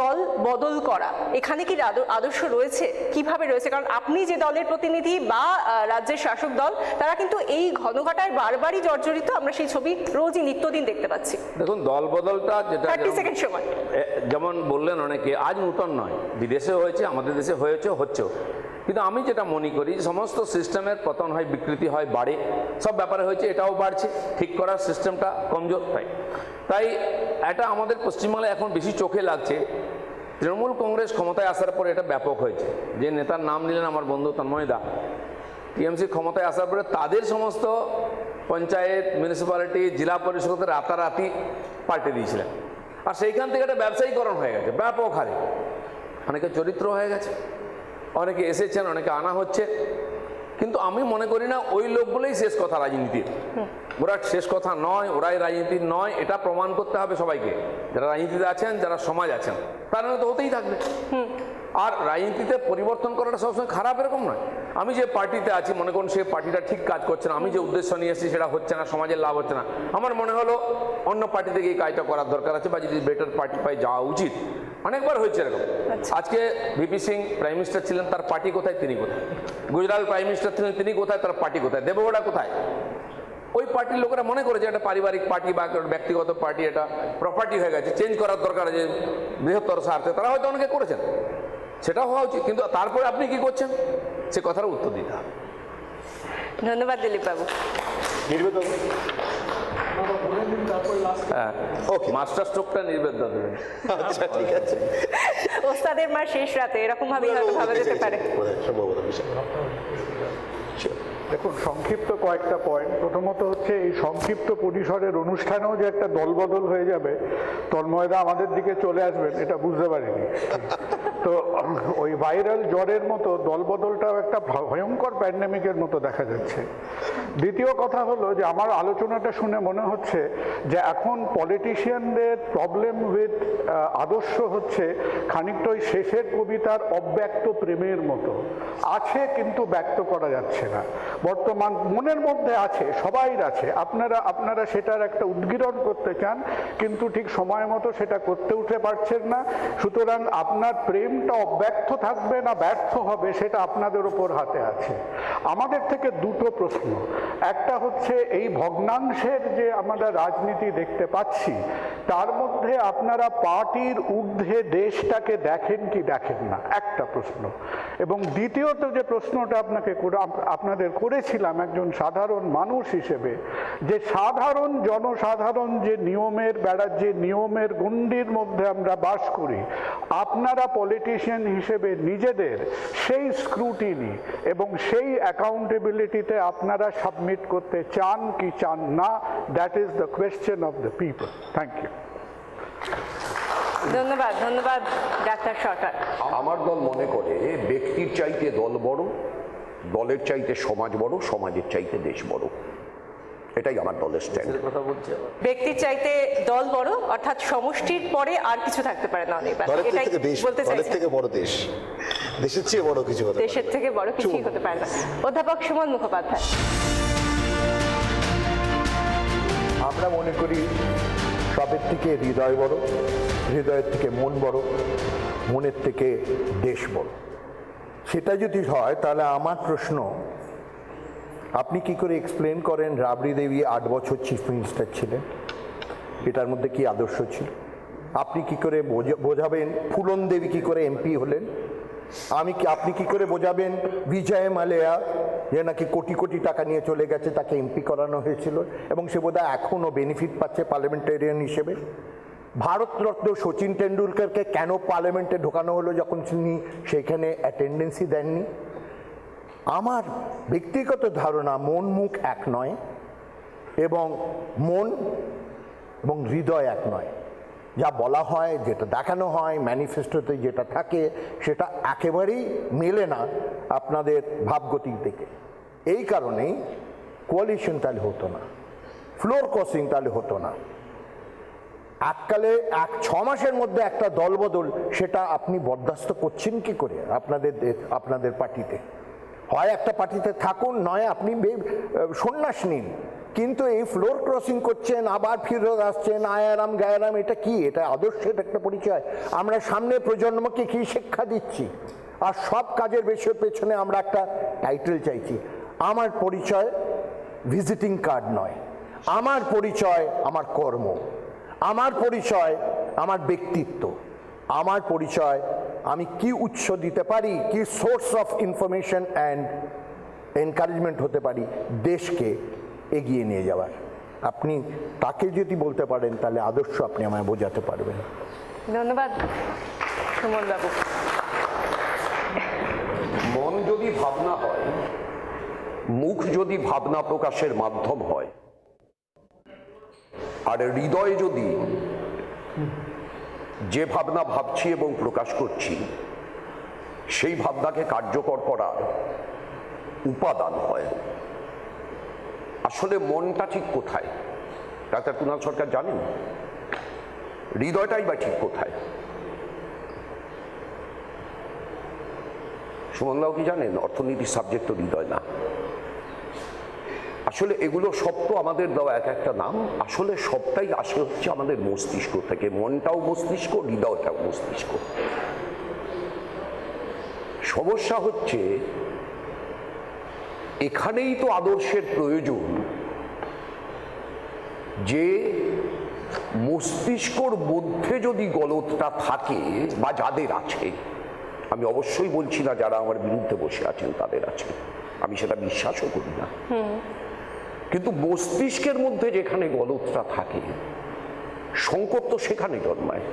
দল বদল করা, এখানে কি আদর্শ রয়েছে, কিভাবে রয়েছে? কারণ আপনি যে দলের প্রতিনিধি বা রাজ্যের শাসক দল, তারা কিন্তু এই ঘনঘটায় বারবারই জর্জরিত, আমরা সেই ছবি রোজই নিত্যদিন দেখতে পাচ্ছি। দেখুন, দল বদলটা যেটা 30 সেকেন্ড সময়, যেমন বললেন অনেকে, আজ নূতন নয়, বিদেশে হয়েছে, আমাদের দেশে হয়েছে, হচ্ছেও। কিন্তু আমি যেটা মনে করি, সমস্ত সিস্টেমের পতন হয়, বিকৃতি হয়, বাড়ে, সব ব্যাপারে হয়েছে, এটাও বাড়ছে, ঠিক করার সিস্টেমটা কমজোর। তাই এটা আমাদের পশ্চিমবাংলায় এখন বেশি চোখে লাগছে। তৃণমূল কংগ্রেস ক্ষমতায় আসার পরে এটা ব্যাপক হয়েছে। যে নেতার নাম নিলেন আমার বন্ধু তন্ময়দা, টিএমসি ক্ষমতায় আসার পরে তাদের সমস্ত পঞ্চায়েত, মিউনিসিপ্যালিটি, জেলা পরিষদের রাতারাতি পাল্টে দিয়েছিলেন, আর সেইখান থেকে একটা ব্যবসায়ীকরণ হয়ে গেছে ব্যাপক হারে। অনেকে চরিত্র হয়ে গেছে, অনেকে এসেছেন, অনেকে আনা হচ্ছে, কিন্তু আমি মনে করি না ওই লোকগুলোই শেষ কথা রাজনীতির। ওরা শেষ কথা নয়, ওরাই রাজনীতির নয়, এটা প্রমাণ করতে হবে সবাইকে। যারা রাজনীতিতে আছেন, যারা সমাজ আছেন, তারা তো হতেই থাকবে। আর রাজনীতিতে পরিবর্তন করাটা সবসময় খারাপ এরকম নয়। আমি যে পার্টিতে আছি, মনে করুন সেই পার্টিটা ঠিক কাজ করছে না, আমি যে উদ্দেশ্য নিয়ে এসেছি সেটা হচ্ছে না, সমাজের লাভ হচ্ছে না, আমার মনে হলো অন্য পার্টিতে গিয়ে কাজটা করার দরকার আছে, বা যদি বেটার পার্টি পাই যাওয়া উচিত। অনেকবার হয়েছে এরকম। আজকে ভিপি সিং প্রাইম মিনিস্টার ছিলেন, তার পার্টি কোথায়, তিনি কোথায়? গুজরাট প্রাইম মিনিস্টার ছিলেন, তিনি কোথায়, তার পার্টি কোথায়? দেবগৌড়া কোথায়? ওই পার্টির লোকেরা মনে করেছে এটা পারিবারিক পার্টি বা ব্যক্তিগত পার্টি, এটা প্রপার্টি হয়ে গেছে, চেঞ্জ করার দরকার আছে বৃহত্তর স্বার্থে, তারা হয়তো অনেকে করেছেন, সেটা হওয়া উচিত। কিন্তু তারপরে আপনি কি করছেন? সে কথার উত্তর দিতে হবে। ধন্যবাদ দিলীপ বাবু। নির্বেদ বাবু? হ্যাঁ, ওকে, মাস্টার স্ট্রোকটা নির্বেদ দেবেন। আচ্ছা, ঠিক আছে। ওস্তাদের মার শেষ রাতে এরকম ভাবেই হয়তো ভাবা যেতে পারে। সম্ভবত বিষয়। দেখুন, সংক্ষিপ্ত কয়েকটা পয়েন্ট। প্রথমত হচ্ছে এই সংক্ষিপ্ত পরিসরের অনুষ্ঠানেও যে একটা দলবদল হয়ে যাবে, তন্ময়দা আমাদের দিকে চলে আসবেন, এটা বুঝতে পারিনি। তো ওই ভাইরাল জ্বরের মতো দলবদলটাও একটা ভয়ঙ্কর প্যান্ডেমিকের মতো দেখা যাচ্ছে। দ্বিতীয় কথা হলো যে আমার আলোচনাটা শুনে মনে হচ্ছে যে এখন পলিটিশিয়ানদের প্রবলেম উইথ আদর্শ হচ্ছে খানিকটা ওই শেষের কবিতার অব্যক্ত প্রেমের মতো আছে, কিন্তু ব্যক্ত করা যাচ্ছে না। বর্তমান মনের মধ্যে আছে, সবাইর আছে, আপনারা সেটার একটা উদ্গীরণ করতে চান, কিন্তু ঠিক সময় মতো সেটা করতে উঠে পারছেন না। সুতরাং আপনার প্রেমটা অব্যক্ত থাকবে না ব্যর্থ হবে, সেটা আপনাদের উপর হাতে আছে। আমাদের থেকে দুটো প্রশ্ন। একটা হচ্ছে এই ভগ্নাংশের যে আমরা রাজনীতি দেখতে পাচ্ছি, তার মধ্যে আপনারা পার্টির ঊর্ধ্বে দেশটাকে দেখেন কি দেখেন না, একটা প্রশ্ন। এবং দ্বিতীয়ত যে প্রশ্নটা আপনাদের করেছিলাম একজন সাধারণ মানুষ হিসেবে, যে সাধারণ জনসাধারণ যে নিয়মের বেড়ার যে নিয়মের গণ্ডির মধ্যে আমরা বাস করি, আপনারা পলিটিশিয়ান হিসেবে নিজেদের সেই স্ক্রুটিনি এবং সেই অ্যাকাউন্টেবিলিটিতে আপনারা সাবমিট করতে চান কি চান না, that is the question of the people. Thank you. ধন্যবাদ, ধন্যবাদ ডাক্তার সরকার। আমার দল মনে করে ব্যক্তির চাইতে দল বড়, দলের চাইতে সমাজ বড়, সমাজের চাইতে দেশ বড়। এটাই আমার দলের স্ট্যান্ড। কথা বলছি আবার। ব্যক্তির চাইতে দল বড়, অর্থাৎ সমষ্টির পরে আর কিছু থাকতে পারে না। অনেক দলের থেকে দেশ, বলতে দলের চাইছেন। থেকে বড় দেশ, দেশের চেয়ে বড় কিছু হতে পারে না। দেশের থেকে বড় কিছুই হতে পারে না। অধ্যাপক সুমন মুখোপাধ্যায়। আমরা মনে করি সবের থেকে হৃদয় বড়, হৃদয়ের থেকে মন বড়, মনের থেকে দেশ বড়। সেটা যদি হয় তাহলে আমার প্রশ্ন, আপনি কি করে এক্সপ্লেন করেন রাবড়ি দেবী 8 বছর চিফ মিনিস্টার ছিলেন? এটার মধ্যে কি আদর্শ ছিল? আপনি কি করে বোঝাবেন ফুলন দেবী কি করে এমপি হলেন? আপনি কি করে বোঝাবেন বিজয় মালিয়া যে নাকি কোটি কোটি টাকা নিয়ে চলে গেছে, তাকে এমপি করানো হয়েছিল এবং সে বোধহয় এখনও বেনিফিট পাচ্ছে পার্লামেন্টেরিয়ান হিসেবে? ভারতরত্ন শচীন টেন্ডুলকারকে কেন পার্লামেন্টে ঢোকানো হলো যখন তিনি সেইখানে অ্যাটেন্ডেন্সই দেননি? আমার ব্যক্তিগত ধারণা, মন মুখ এক নয় এবং মন এবং হৃদয় এক নয়। যা বলা হয়, যেটা দেখানো হয়, ম্যানিফেস্টোতে যেটা থাকে, সেটা একেবারেই মেলে না আপনাদের ভাবগতিক থেকে। এই কারণেই কোয়ালিশন তাহলে হতো না, ফ্লোর ক্রসিং তাহলে হতো না। এককালে 6 মাসের মধ্যে একটা দলবদল, সেটা আপনি বরদাস্ত করছেন কি করে আপনাদের পার্টিতে? হয় একটা পার্টিতে থাকুন, নয় আপনি সন্ন্যাস নিন। কিন্তু এই ফ্লোর ক্রসিং করছেন, আবার ফিরত আসছেন, আয়ারাম গায়ারাম, এটা কি? এটা আদর্শের একটা পরিচয়? আমরা সামনের প্রজন্মকে কি শিক্ষা দিচ্ছি? আর সব কাজের পেছনে আমরা একটা টাইটেল চাইছি। আমার পরিচয় ভিজিটিং কার্ড নয়, আমার পরিচয় আমার কর্ম, আমার পরিচয় আমার ব্যক্তিত্ব, আমার পরিচয় আমি কি উৎস দিতে পারি, কি source of information and encouragement হতে পারি দেশকে এগিয়ে নিয়ে যাওয়ার। আপনি তাকে যদি বলতে পারেন তাহলে আদর্শ আপনি আমায় বোঝাতে পারবেন। ধন্যবাদ সুমন বাবু। মন যদি ভাবনা হয়, মুখ যদি ভাবনা প্রকাশের মাধ্যম হয়, আর হৃদয় যদি যে ভাবনা ভাবছি এবং প্রকাশ করছি সেই ভাবনাকে কার্যকর করার উপাদান হয়, আসলে মনটা ঠিক কোথায় ডাক্তার কুণাল সরকার জানেন? হৃদয়টাই বা ঠিক কোথায়? সুমনদাও কি জানেন? অর্থনীতির সাবজেক্ট তো হৃদয় না। আসলে এগুলো সব তো আমাদের দেওয়া এক একটা নাম, আসলে সবটাই আসে হচ্ছে আমাদের মস্তিষ্ক থেকে। মনটাও মস্তিষ্ক, হৃদয়টাও মস্তিষ্ক। সমস্যা হচ্ছে এখানেই তো আদর্শের প্রয়োজন, যে মস্তিষ্কর মধ্যে যদি গলতটা থাকে বা যাদের আছে, আমি অবশ্যই বলছি না যারা আমার বিরুদ্ধে বসে আছেন তাদের আছে, আমি সেটা বিশ্বাসও করি না, কিন্তু মস্তিষ্কের মধ্যে যেখানে গলতটা থাকে সংকট তো সেখানে জন্মায়।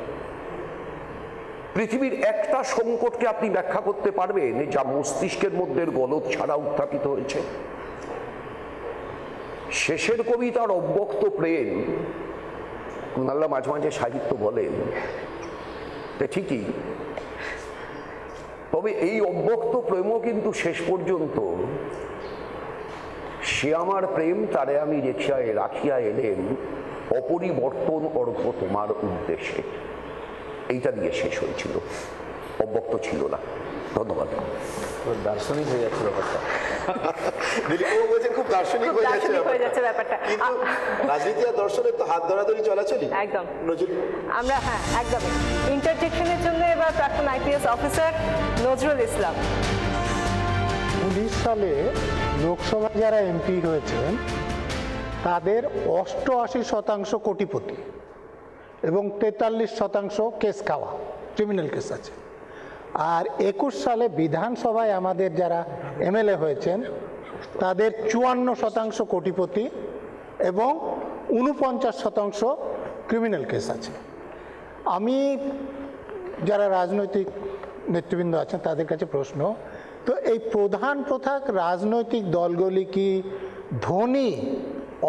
পৃথিবীর একটা সংকটকে আপনি ব্যাখ্যা করতে পারবেন যা মস্তিষ্কের মধ্যে গলদ ছাড়া উত্থাপিত হয়েছে? শেষের কবিতার অব্যক্ত প্রেম কুণালদা মাঝে মাঝে সাহিত্য বলেন, ঠিকই, তবে এই অব্যক্ত প্রেমও কিন্তু শেষ পর্যন্ত সে আমার প্রেম তারে আমি রাখিয়া এলেন অপরিবর্তন অর্ঘ তোমার উদ্দেশ্যে, এইটা দিয়ে শেষ হয়েছিল, অব্যক্ত ছিল না। ধন্যবাদ। দার্শনিক হয়ে যাচ্ছে ব্যাপারটা। দিলীপবাবু বলছেন খুব দার্শনিক হয়ে যাচ্ছে ব্যাপারটা। কিন্তু রাজনীতি আর দর্শনের তো হাত ধরাধরি চলাচলই একদম নজরুল। আমরা একদমই ইন্টারজেকশনের জন্য এবার প্রাক্তন আইপিএস অফিসার নজরুল ইসলাম। 19 সালে লোকসভায় যারা এমপি হয়েছেন তাদের 88% কোটিপতি এবং 43% কেস খাওয়া, ক্রিমিনাল কেস আছে। আর 21 সালে বিধানসভায় আমাদের যারা এমএলএ হয়েছেন তাদের 54% কোটিপতি এবং 49% ক্রিমিনাল কেস আছে। আমি যারা রাজনৈতিক নেতৃবৃন্দ আছেন তাদের কাছে প্রশ্ন, তো এই প্রধান রাজনৈতিক দলগুলি কি ধনী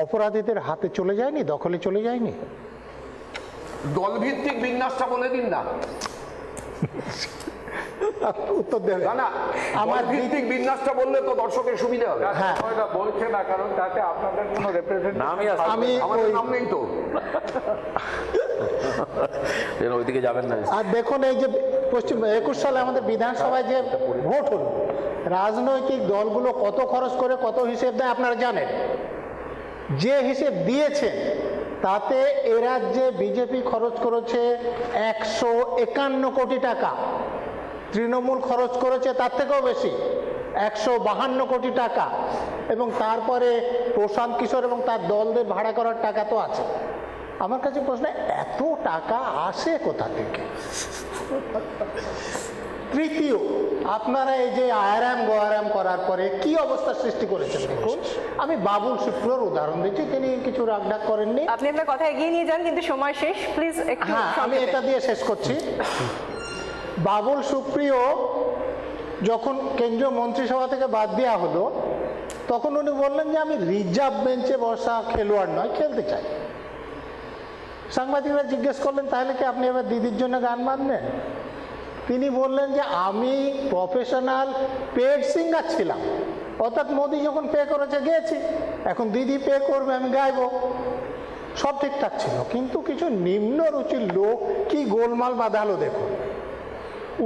অপরাধীদের হাতে চলে যায়নি, দখলে চলে যায়নি? দলভিত্তিক বিন্যাসটা বলে দিন না। উত্তর দেবে না, আমার ভিত্তিক বিন্যাসটা বললে তো দর্শকের সুবিধা হবে। হ্যাঁ, বলছে না, কারণ তাতে আপনাদের কোনো রিপ্রেজেন্টেটিভ আমি আমাদের নাম নেই তো। ওইদিকে যাবেন না। আর দেখুন এই যে 21 সালে আমাদের বিধানসভায় যে ভোট হলো, রাজনৈতিক দলগুলো কত খরচ করে কত হিসেব দেয় আপনারা জানেন। যে হিসেব দিয়েছে তাতে এ রাজ্যে বিজেপি খরচ করেছে 151 কোটি টাকা, তৃণমূল খরচ করেছে তার থেকেও বেশি 152 কোটি টাকা, এবং তারপরে প্রশান্ত কিশোর এবং তার দলদের ভাড়া করার টাকা তো আছে। আমার কাছে প্রশ্ন, এত টাকা আসে কোথা থেকে? তৃতীয়, আপনারা এই যে আয়ারাম গোয়ারাম করার পরে কি অবস্থা সৃষ্টি করেছেন দেখুন। আমি বাবুল সুপ্রিয়র উদাহরণ দিচ্ছি, তিনি কিছু রাগডাক করেননি। আপনি আপনার কথা এগিয়ে নিয়ে যান, কিন্তু সময় শেষ, প্লিজ একটু। হ্যাঁ, আমি এটা দিয়ে শেষ করছি। বাবুল সুপ্রিয় যখন কেন্দ্রীয় মন্ত্রিসভা থেকে বাদ দেওয়া হলো তখন উনি বললেন যে আমি রিজার্ভ বেঞ্চে বসা খেলোয়াড় নয়, খেলতে চাই। সাংবাদিকরা জিজ্ঞেস করলেন তাহলে কি আপনি এবার দিদির জন্য গান বাঁধবেন? তিনি বললেন যে আমি প্রফেশনাল পেড সিঙ্গার ছিলাম, অর্থাৎ মোদি যখন পে করেছে গেয়েছি, এখন দিদি পে করবে আমি গাইবো, সব ঠিকঠাক ছিল। কিন্তু কিছু নিম্ন রুচির লোক কি গোলমাল বাঁধালো দেখুন।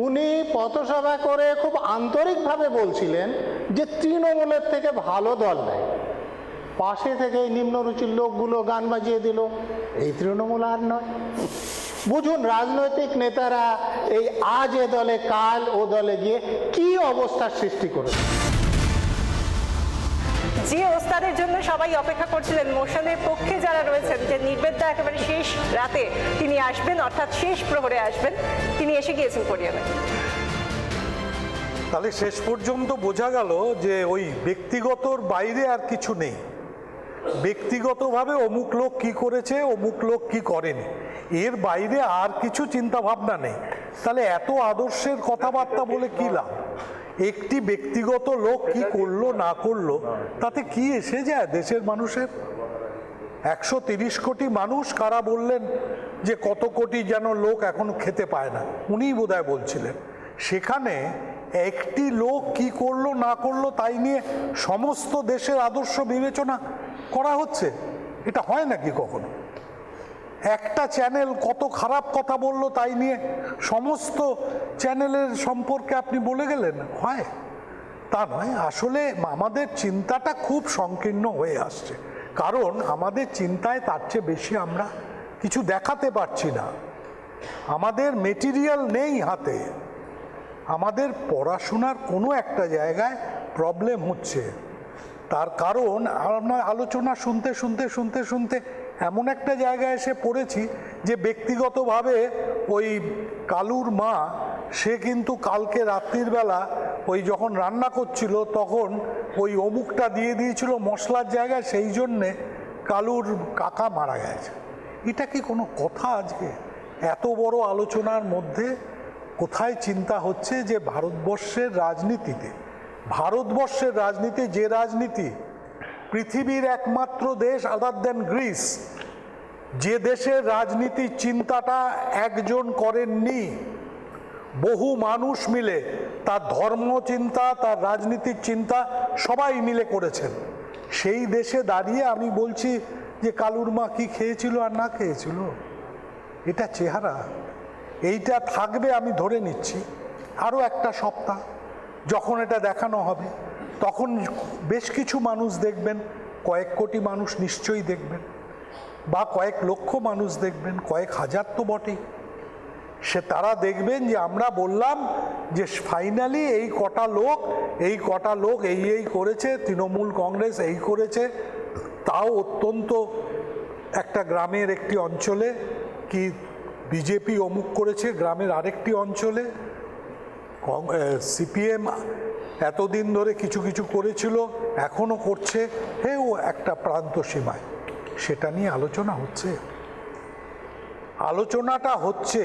উনি পথসভা করে খুব আন্তরিকভাবে বলছিলেন যে তৃণমূলের থেকে ভালো দল নেই, পাশে থেকে এই নিম্নরুচির লোকগুলো গান বাজিয়ে দিল, এই তৃণমূল আর নয়। বুঝুন রাজনৈতিক নেতারা এই আজ এ দলে কাল ও দলে গিয়ে কি অবস্থার সৃষ্টি করেছে। যে ওস্তাদের জন্য সবাই অপেক্ষা করছিলেন, মোশনের পক্ষে যারা রয়েছেন, যে নির্বেদা একেবারে শেষ রাতে তিনি আসবেন, অর্থাৎ শেষ প্রহরে আসবেন, তিনি এসে গিয়েছেন পরিয়ানে। তাহলে শেষ পর্যন্ত বোঝা গেল যে ওই ব্যক্তিগতর বাইরে আর কিছু নেই। ব্যক্তিগতভাবে অমুক লোক কি করেছে, অমুক লোক কি করেনি, এর বাইরে আর কিছু চিন্তা ভাবনা নেই। তাহলে এত আদর্শের কথাবার্তা বলে কি লাভ? একটি ব্যক্তিগত লোক কি করলো না করলো তাতে কি এসে যায় দেশের মানুষের? 130 কোটি মানুষ, কারা বললেন যে কত কোটি যেন লোক এখনো খেতে পায় না, উনিই বোধহয় বলছিলেন। সেখানে একটি লোক কি করলো না করলো তাই নিয়ে সমস্ত দেশের আদর্শ বিবেচনা করা হচ্ছে, এটা হয় নাকি কখনো? একটা চ্যানেল কত খারাপ কথা বললো তাই নিয়ে সমস্ত চ্যানেলের সম্পর্কে আপনি বলে গেলেন, হয়? তা নয়। আসলে আমাদের চিন্তাটা খুব সংকীর্ণ হয়ে আসছে, কারণ আমাদের চিন্তায় তার চেয়ে বেশি আমরা কিছু দেখাতে পারছি না। আমাদের মেটেরিয়াল নেই হাতে, আমাদের পড়াশোনার কোনো একটা জায়গায় প্রবলেম হচ্ছে। তার কারণ আমরা আলোচনা শুনতে শুনতে শুনতে শুনতে এমন একটা জায়গায় এসে পড়েছি যে ব্যক্তিগতভাবে ওই কালুর মা সে কিন্তু কালকে রাত্রির বেলা ওই যখন রান্না করছিল তখন ওই অমুকটা দিয়ে দিয়েছিল মশলার জায়গায়, সেই জন্যে কালুর কাকা মারা গেছে। এটা কি কোনো কথা? আজকে এত বড় আলোচনার মধ্যে কোথায় চিন্তা হচ্ছে যে ভারতবর্ষের রাজনীতি, যে রাজনীতি পৃথিবীর একমাত্র দেশ আদার দেন গ্রিস, যে দেশের রাজনীতির চিন্তাটা একজন করেননি, বহু মানুষ মিলে তার ধর্ম চিন্তা, তার রাজনীতির চিন্তা সবাই মিলে করেছেন, সেই দেশে দাঁড়িয়ে আমি বলছি যে কালুর মা কি খেয়েছিল আর না খেয়েছিল, এটা চেহারা। এইটা থাকবে আমি ধরে নিচ্ছি আরও একটা সপ্তাহ। যখন এটা দেখানো হবে তখন বেশ কিছু মানুষ দেখবেন, কয়েক কোটি মানুষ নিশ্চয়ই দেখবেন, বা কয়েক লক্ষ মানুষ দেখবেন, কয়েক হাজার তো বটেই। তারা দেখবেন যে আমরা বললাম যে ফাইনালি এই কটা লোক এই করেছে, তৃণমূল কংগ্রেস এই করেছে, তাও অত্যন্ত একটা গ্রামের একটি অঞ্চলে, কি বিজেপি অমুক করেছে গ্রামের আরেকটি অঞ্চলে, সিপিএম এতদিন ধরে কিছু কিছু করেছিল এখনও করছে, হেও একটা প্রান্ত সীমায়। সেটা নিয়ে আলোচনাটা হচ্ছে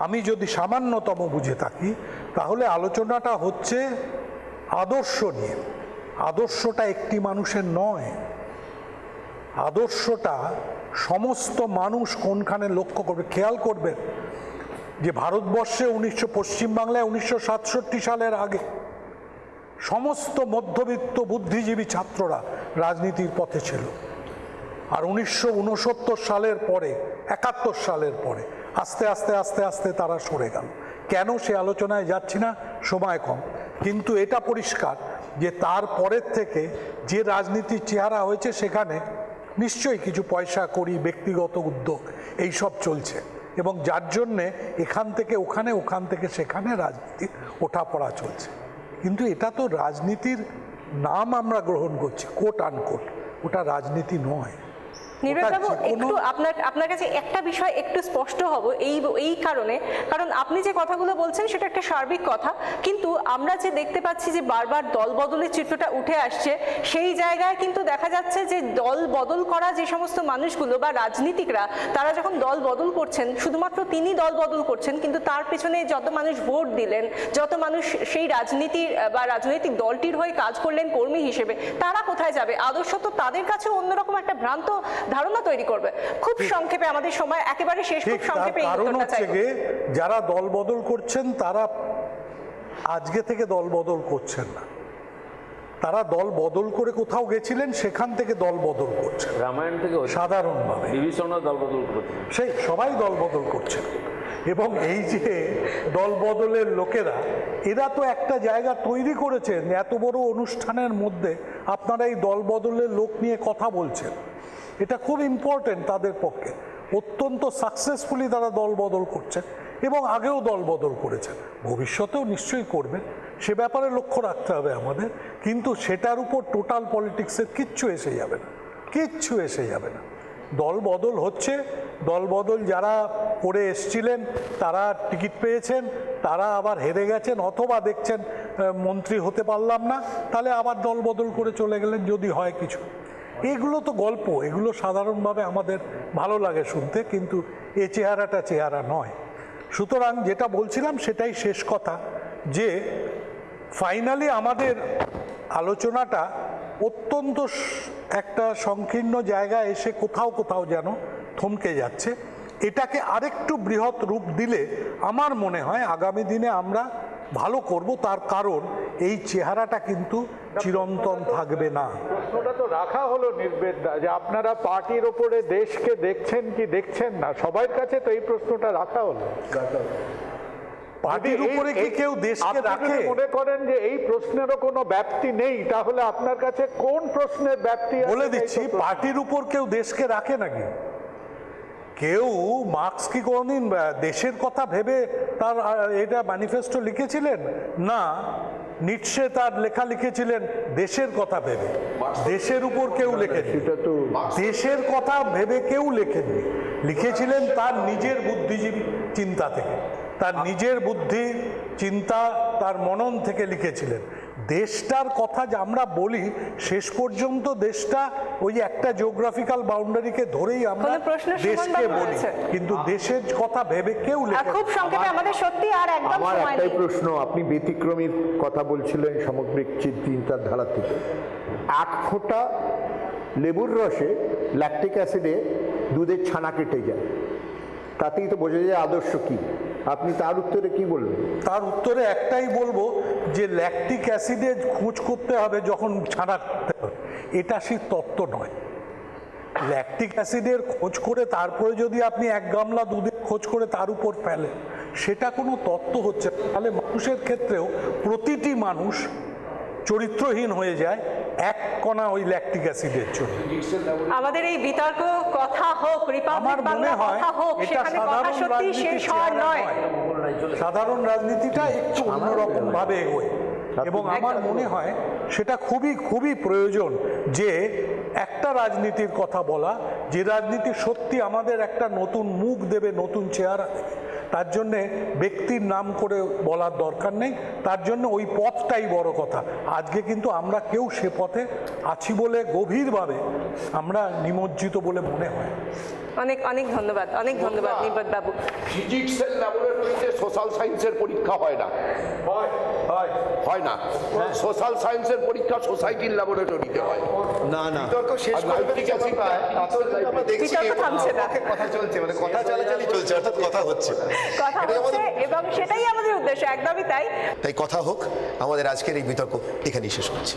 আমি যদি সামান্যতম বুঝে থাকি তাহলে আলোচনাটা হচ্ছে আদর্শ নিয়ে। আদর্শটা একটি মানুষের নয়, আদর্শটা সমস্ত মানুষ কোনখানে লক্ষ্য করবে। খেয়াল করবেন যে ভারতবর্ষে পশ্চিমবাংলায় 1967 সালের আগে সমস্ত মধ্যবিত্ত বুদ্ধিজীবী ছাত্ররা রাজনীতির পথে ছিল, আর 1969 সালের পরে 71 সালের পরে আস্তে আস্তে আস্তে আস্তে তারা সরে গেল। কেন সে আলোচনায় যাচ্ছি না, সময় কম, কিন্তু এটা পরিষ্কার যে তারপরের থেকে যে রাজনীতির চেহারা হয়েছে সেখানে নিশ্চয়ই কিছু পয়সা করি, ব্যক্তিগত উদ্যোগ এইসব চলছে, এবং যার জন্যে এখান থেকে ওখানে, ওখান থেকে সেখানে রাজনীতির ওঠাপড়া চলছে। কিন্তু এটা তো রাজনীতির নাম আমরা গ্রহণ করছি, কোট আনকোট, ওটা রাজনীতি নয়। নির্বাণবাবু, একটু আপনার কাছে একটা বিষয় একটু স্পষ্ট হব এই কারণে, কারণ আপনি যে কথাগুলো বলছেন সেটা একটা সার্বিক কথা, কিন্তু আমরা যে দেখতে পাচ্ছি যে বারবার দল বদলের চিত্রটা উঠে আসছে, সেই জায়গায় কিন্তু দেখা যাচ্ছে যে দল বদল করা যে সমস্ত মানুষগুলো বা রাজনীতিকরা, তারা যখন দল বদল করছেন, শুধুমাত্র তিনি দল বদল করছেন, কিন্তু তার পেছনে যত মানুষ ভোট দিলেন, যত মানুষ সেই রাজনীতির বা রাজনৈতিক দলটির হয়ে কাজ করলেন কর্মী হিসেবে, তারা কোথায় যাবে? আদর্শ তো তাদের কাছেও অন্যরকম একটা ভ্রান্ত ধারণা তৈরি করবে। খুব সংক্ষেপে, আমাদের সময় একেবারে শেষ, খুব সংক্ষেপে এই উত্তরটা চাইব। যারা দল বদল করছেন তারা আজকে থেকে দল বদল করছেন না, তারা দল বদল করে কোথাও গেছিলেন, সেখান থেকে দল বদল করছেন। রামায়ণ থেকে সাধারণভাবে বিভীষণ দল বদল করেছে, সেই সবাই দল বদল করছেন। এবং এই যে দল বদলের লোকেরা, এরা তো একটা জায়গা তৈরি করেছেন, এত বড় অনুষ্ঠানের মধ্যে আপনারা এই দল বদলের লোক নিয়ে কথা বলছেন, এটা খুব ইম্পর্টেন্ট তাদের পক্ষে। অত্যন্ত সাকসেসফুলি তারা দল বদল করছেন এবং আগেও দল বদল করেছেন, ভবিষ্যতেও নিশ্চয়ই করবেন, সে ব্যাপারে লক্ষ্য রাখতে হবে আমাদের। কিন্তু সেটার উপর টোটাল পলিটিক্সের কিচ্ছু এসে যাবে না, কিচ্ছু এসে যাবে না। দল বদল হচ্ছে, দল বদল যারা করে এসছিলেন তারা টিকিট পেয়েছেন, তারা আবার হেরে গেছেন, অথবা দেখছেন মন্ত্রী হতে পারলাম না, তাহলে আবার দল বদল করে চলে গেলেন যদি হয় কিছু। এগুলো তো গল্প, এগুলো সাধারণভাবে আমাদের ভালো লাগে শুনতে, কিন্তু এ চেহারা নয়। সুতরাং যেটা বলছিলাম সেটাই শেষ কথা, যে ফাইনালি আমাদের আলোচনাটা অত্যন্ত একটা সংকীর্ণ জায়গায় এসে কোথাও যেন থমকে যাচ্ছে। এটাকে আরেকটু বৃহৎ রূপ দিলে আমার মনে হয় আগামী দিনে আমরা ভালো করব, তার কারণ এই চেহারাটা কিন্তু চিরন্তন থাকবে না। প্রশ্নটা তো রাখা হলো নির্বেদা, যে আপনারা পার্টির ওপরে দেশকে দেখছেন কি দেখছেন না, সবার কাছে তো এই প্রশ্নটা রাখা হলো। পার্টির উপরে কি কেউ দেশকে রাখে? মনে করেন যে এই প্রশ্নেরও কোনো ব্যাপ্তি নেই, তাহলে আপনার কাছে কোন প্রশ্নের ব্যাপ্তি? বলে দিচ্ছি, পার্টির উপর কেউ দেশকে রাখে নাকি? কেউ মার্কস কি কোনোদিন দেশের কথা ভেবে তার এটা ম্যানিফেস্টো লিখেছিলেন? না, নিটশে তার লেখা লিখেছিলেন দেশের কথা ভেবে। দেশের উপর কেউ লেখেনি, দেশের কথা ভেবে কেউ লেখেননি, লিখেছিলেন তার নিজের বুদ্ধিজীবী চিন্তা থেকে। তার নিজের বুদ্ধি চিন্তা তার মনন থেকে লিখেছিলেন। দেশটার কথা যে আমরা বলি, শেষ পর্যন্ত দেশটা ওই একটা জিওগ্রাফিক্যাল বাউন্ডারিকে ধরেই আমরা কোনো প্রশ্ন দেশকে সুমন বাবু বলি, রয়েছে? কিন্তু দেশের কথা ভেবে কেউ আর লেখে খুব সংক্ষেপে, আমাদের সত্যি আর একদম আমার সময় একটাই নেই। প্রশ্ন, আপনি ব্যতিক্রমীর কথা বলছিলেন সামগ্রিক চিন্তার ধারা থেকে। এক ফোঁটা লেবুর রসে ল্যাকটিক অ্যাসিডে দুধের ছানা কেটে যায়, তাতেই তো বোঝা যায় আদর্শ কি। আপনি তার উত্তরে কি বলবেন? তার উত্তরে একটাই বলবো যে ল্যাকটিক অ্যাসিডে খোঁজ করতে হবে যখন ছানা করতে হবে, এটা সেই তত্ত্ব নয়। ল্যাকটিক অ্যাসিডের খোঁজ করে তারপরে যদি আপনি 1 গামলা দুধের খোঁজ করে তার উপর ফেলেন, সেটা কোনো তত্ত্ব হচ্ছে না। তাহলে মানুষের ক্ষেত্রেও প্রতিটি মানুষ চরিত্রহীন হয়ে যায় এক কণা ওই ল্যাকটিক অ্যাসিডের জন্য। আমাদের এই বিতর্ক কথা হোক, রিপাবলিক আমার বাংলা মনে হয় কথা হোক, এটা সেখানে কথা সাধারণ সত্যি রাজনীতি শেষ হওয়ার নয়। সাধারণ রাজনীতিটা একটু অন্যরকম ভাবে এগোয়, এবং আমার মনে হয় সেটা খুবই খুবই প্রয়োজন যে একটা রাজনীতির কথা বলা, যে রাজনীতি সত্যি আমাদের একটা নতুন মুখ দেবে, নতুন চেহারা দেবে। তার জন্যে ব্যক্তির নাম করে বলার দরকার নেই, তার জন্য ওই পথটাই বড় কথা। আজকে কিন্তু আমরা কেউ সে পথে আছি বলে গভীরভাবে আমরা নিমজ্জিত বলে মনে হয়। অনেক অনেক ধন্যবাদ, অনেক ধন্যবাদ নির্বোধ বাবু। ফিজিক্সের ল্যাবরেটরিতে সোশ্যাল সায়েন্সের পরীক্ষা হয় না, হয় না। সোশ্যাল সায়েন্সের পরীক্ষা সোসাইটির ল্যাবরেটরিতে হয়। না না বিতর্ক শেষ আর লাইফটিক অ্যাসিড আমরা দেখছি বিতর্ক থামছে না। কথা চলছে, মানে কথা চালাচালি চলছে, অর্থাৎ কথা হচ্ছে। কথা হচ্ছে এবং সেটাই আমাদের উদ্দেশ্য, একদমই তাই। তাই কথা হোক। আমাদের আজকের এই বিতর্ক এখানেই শেষ করছি।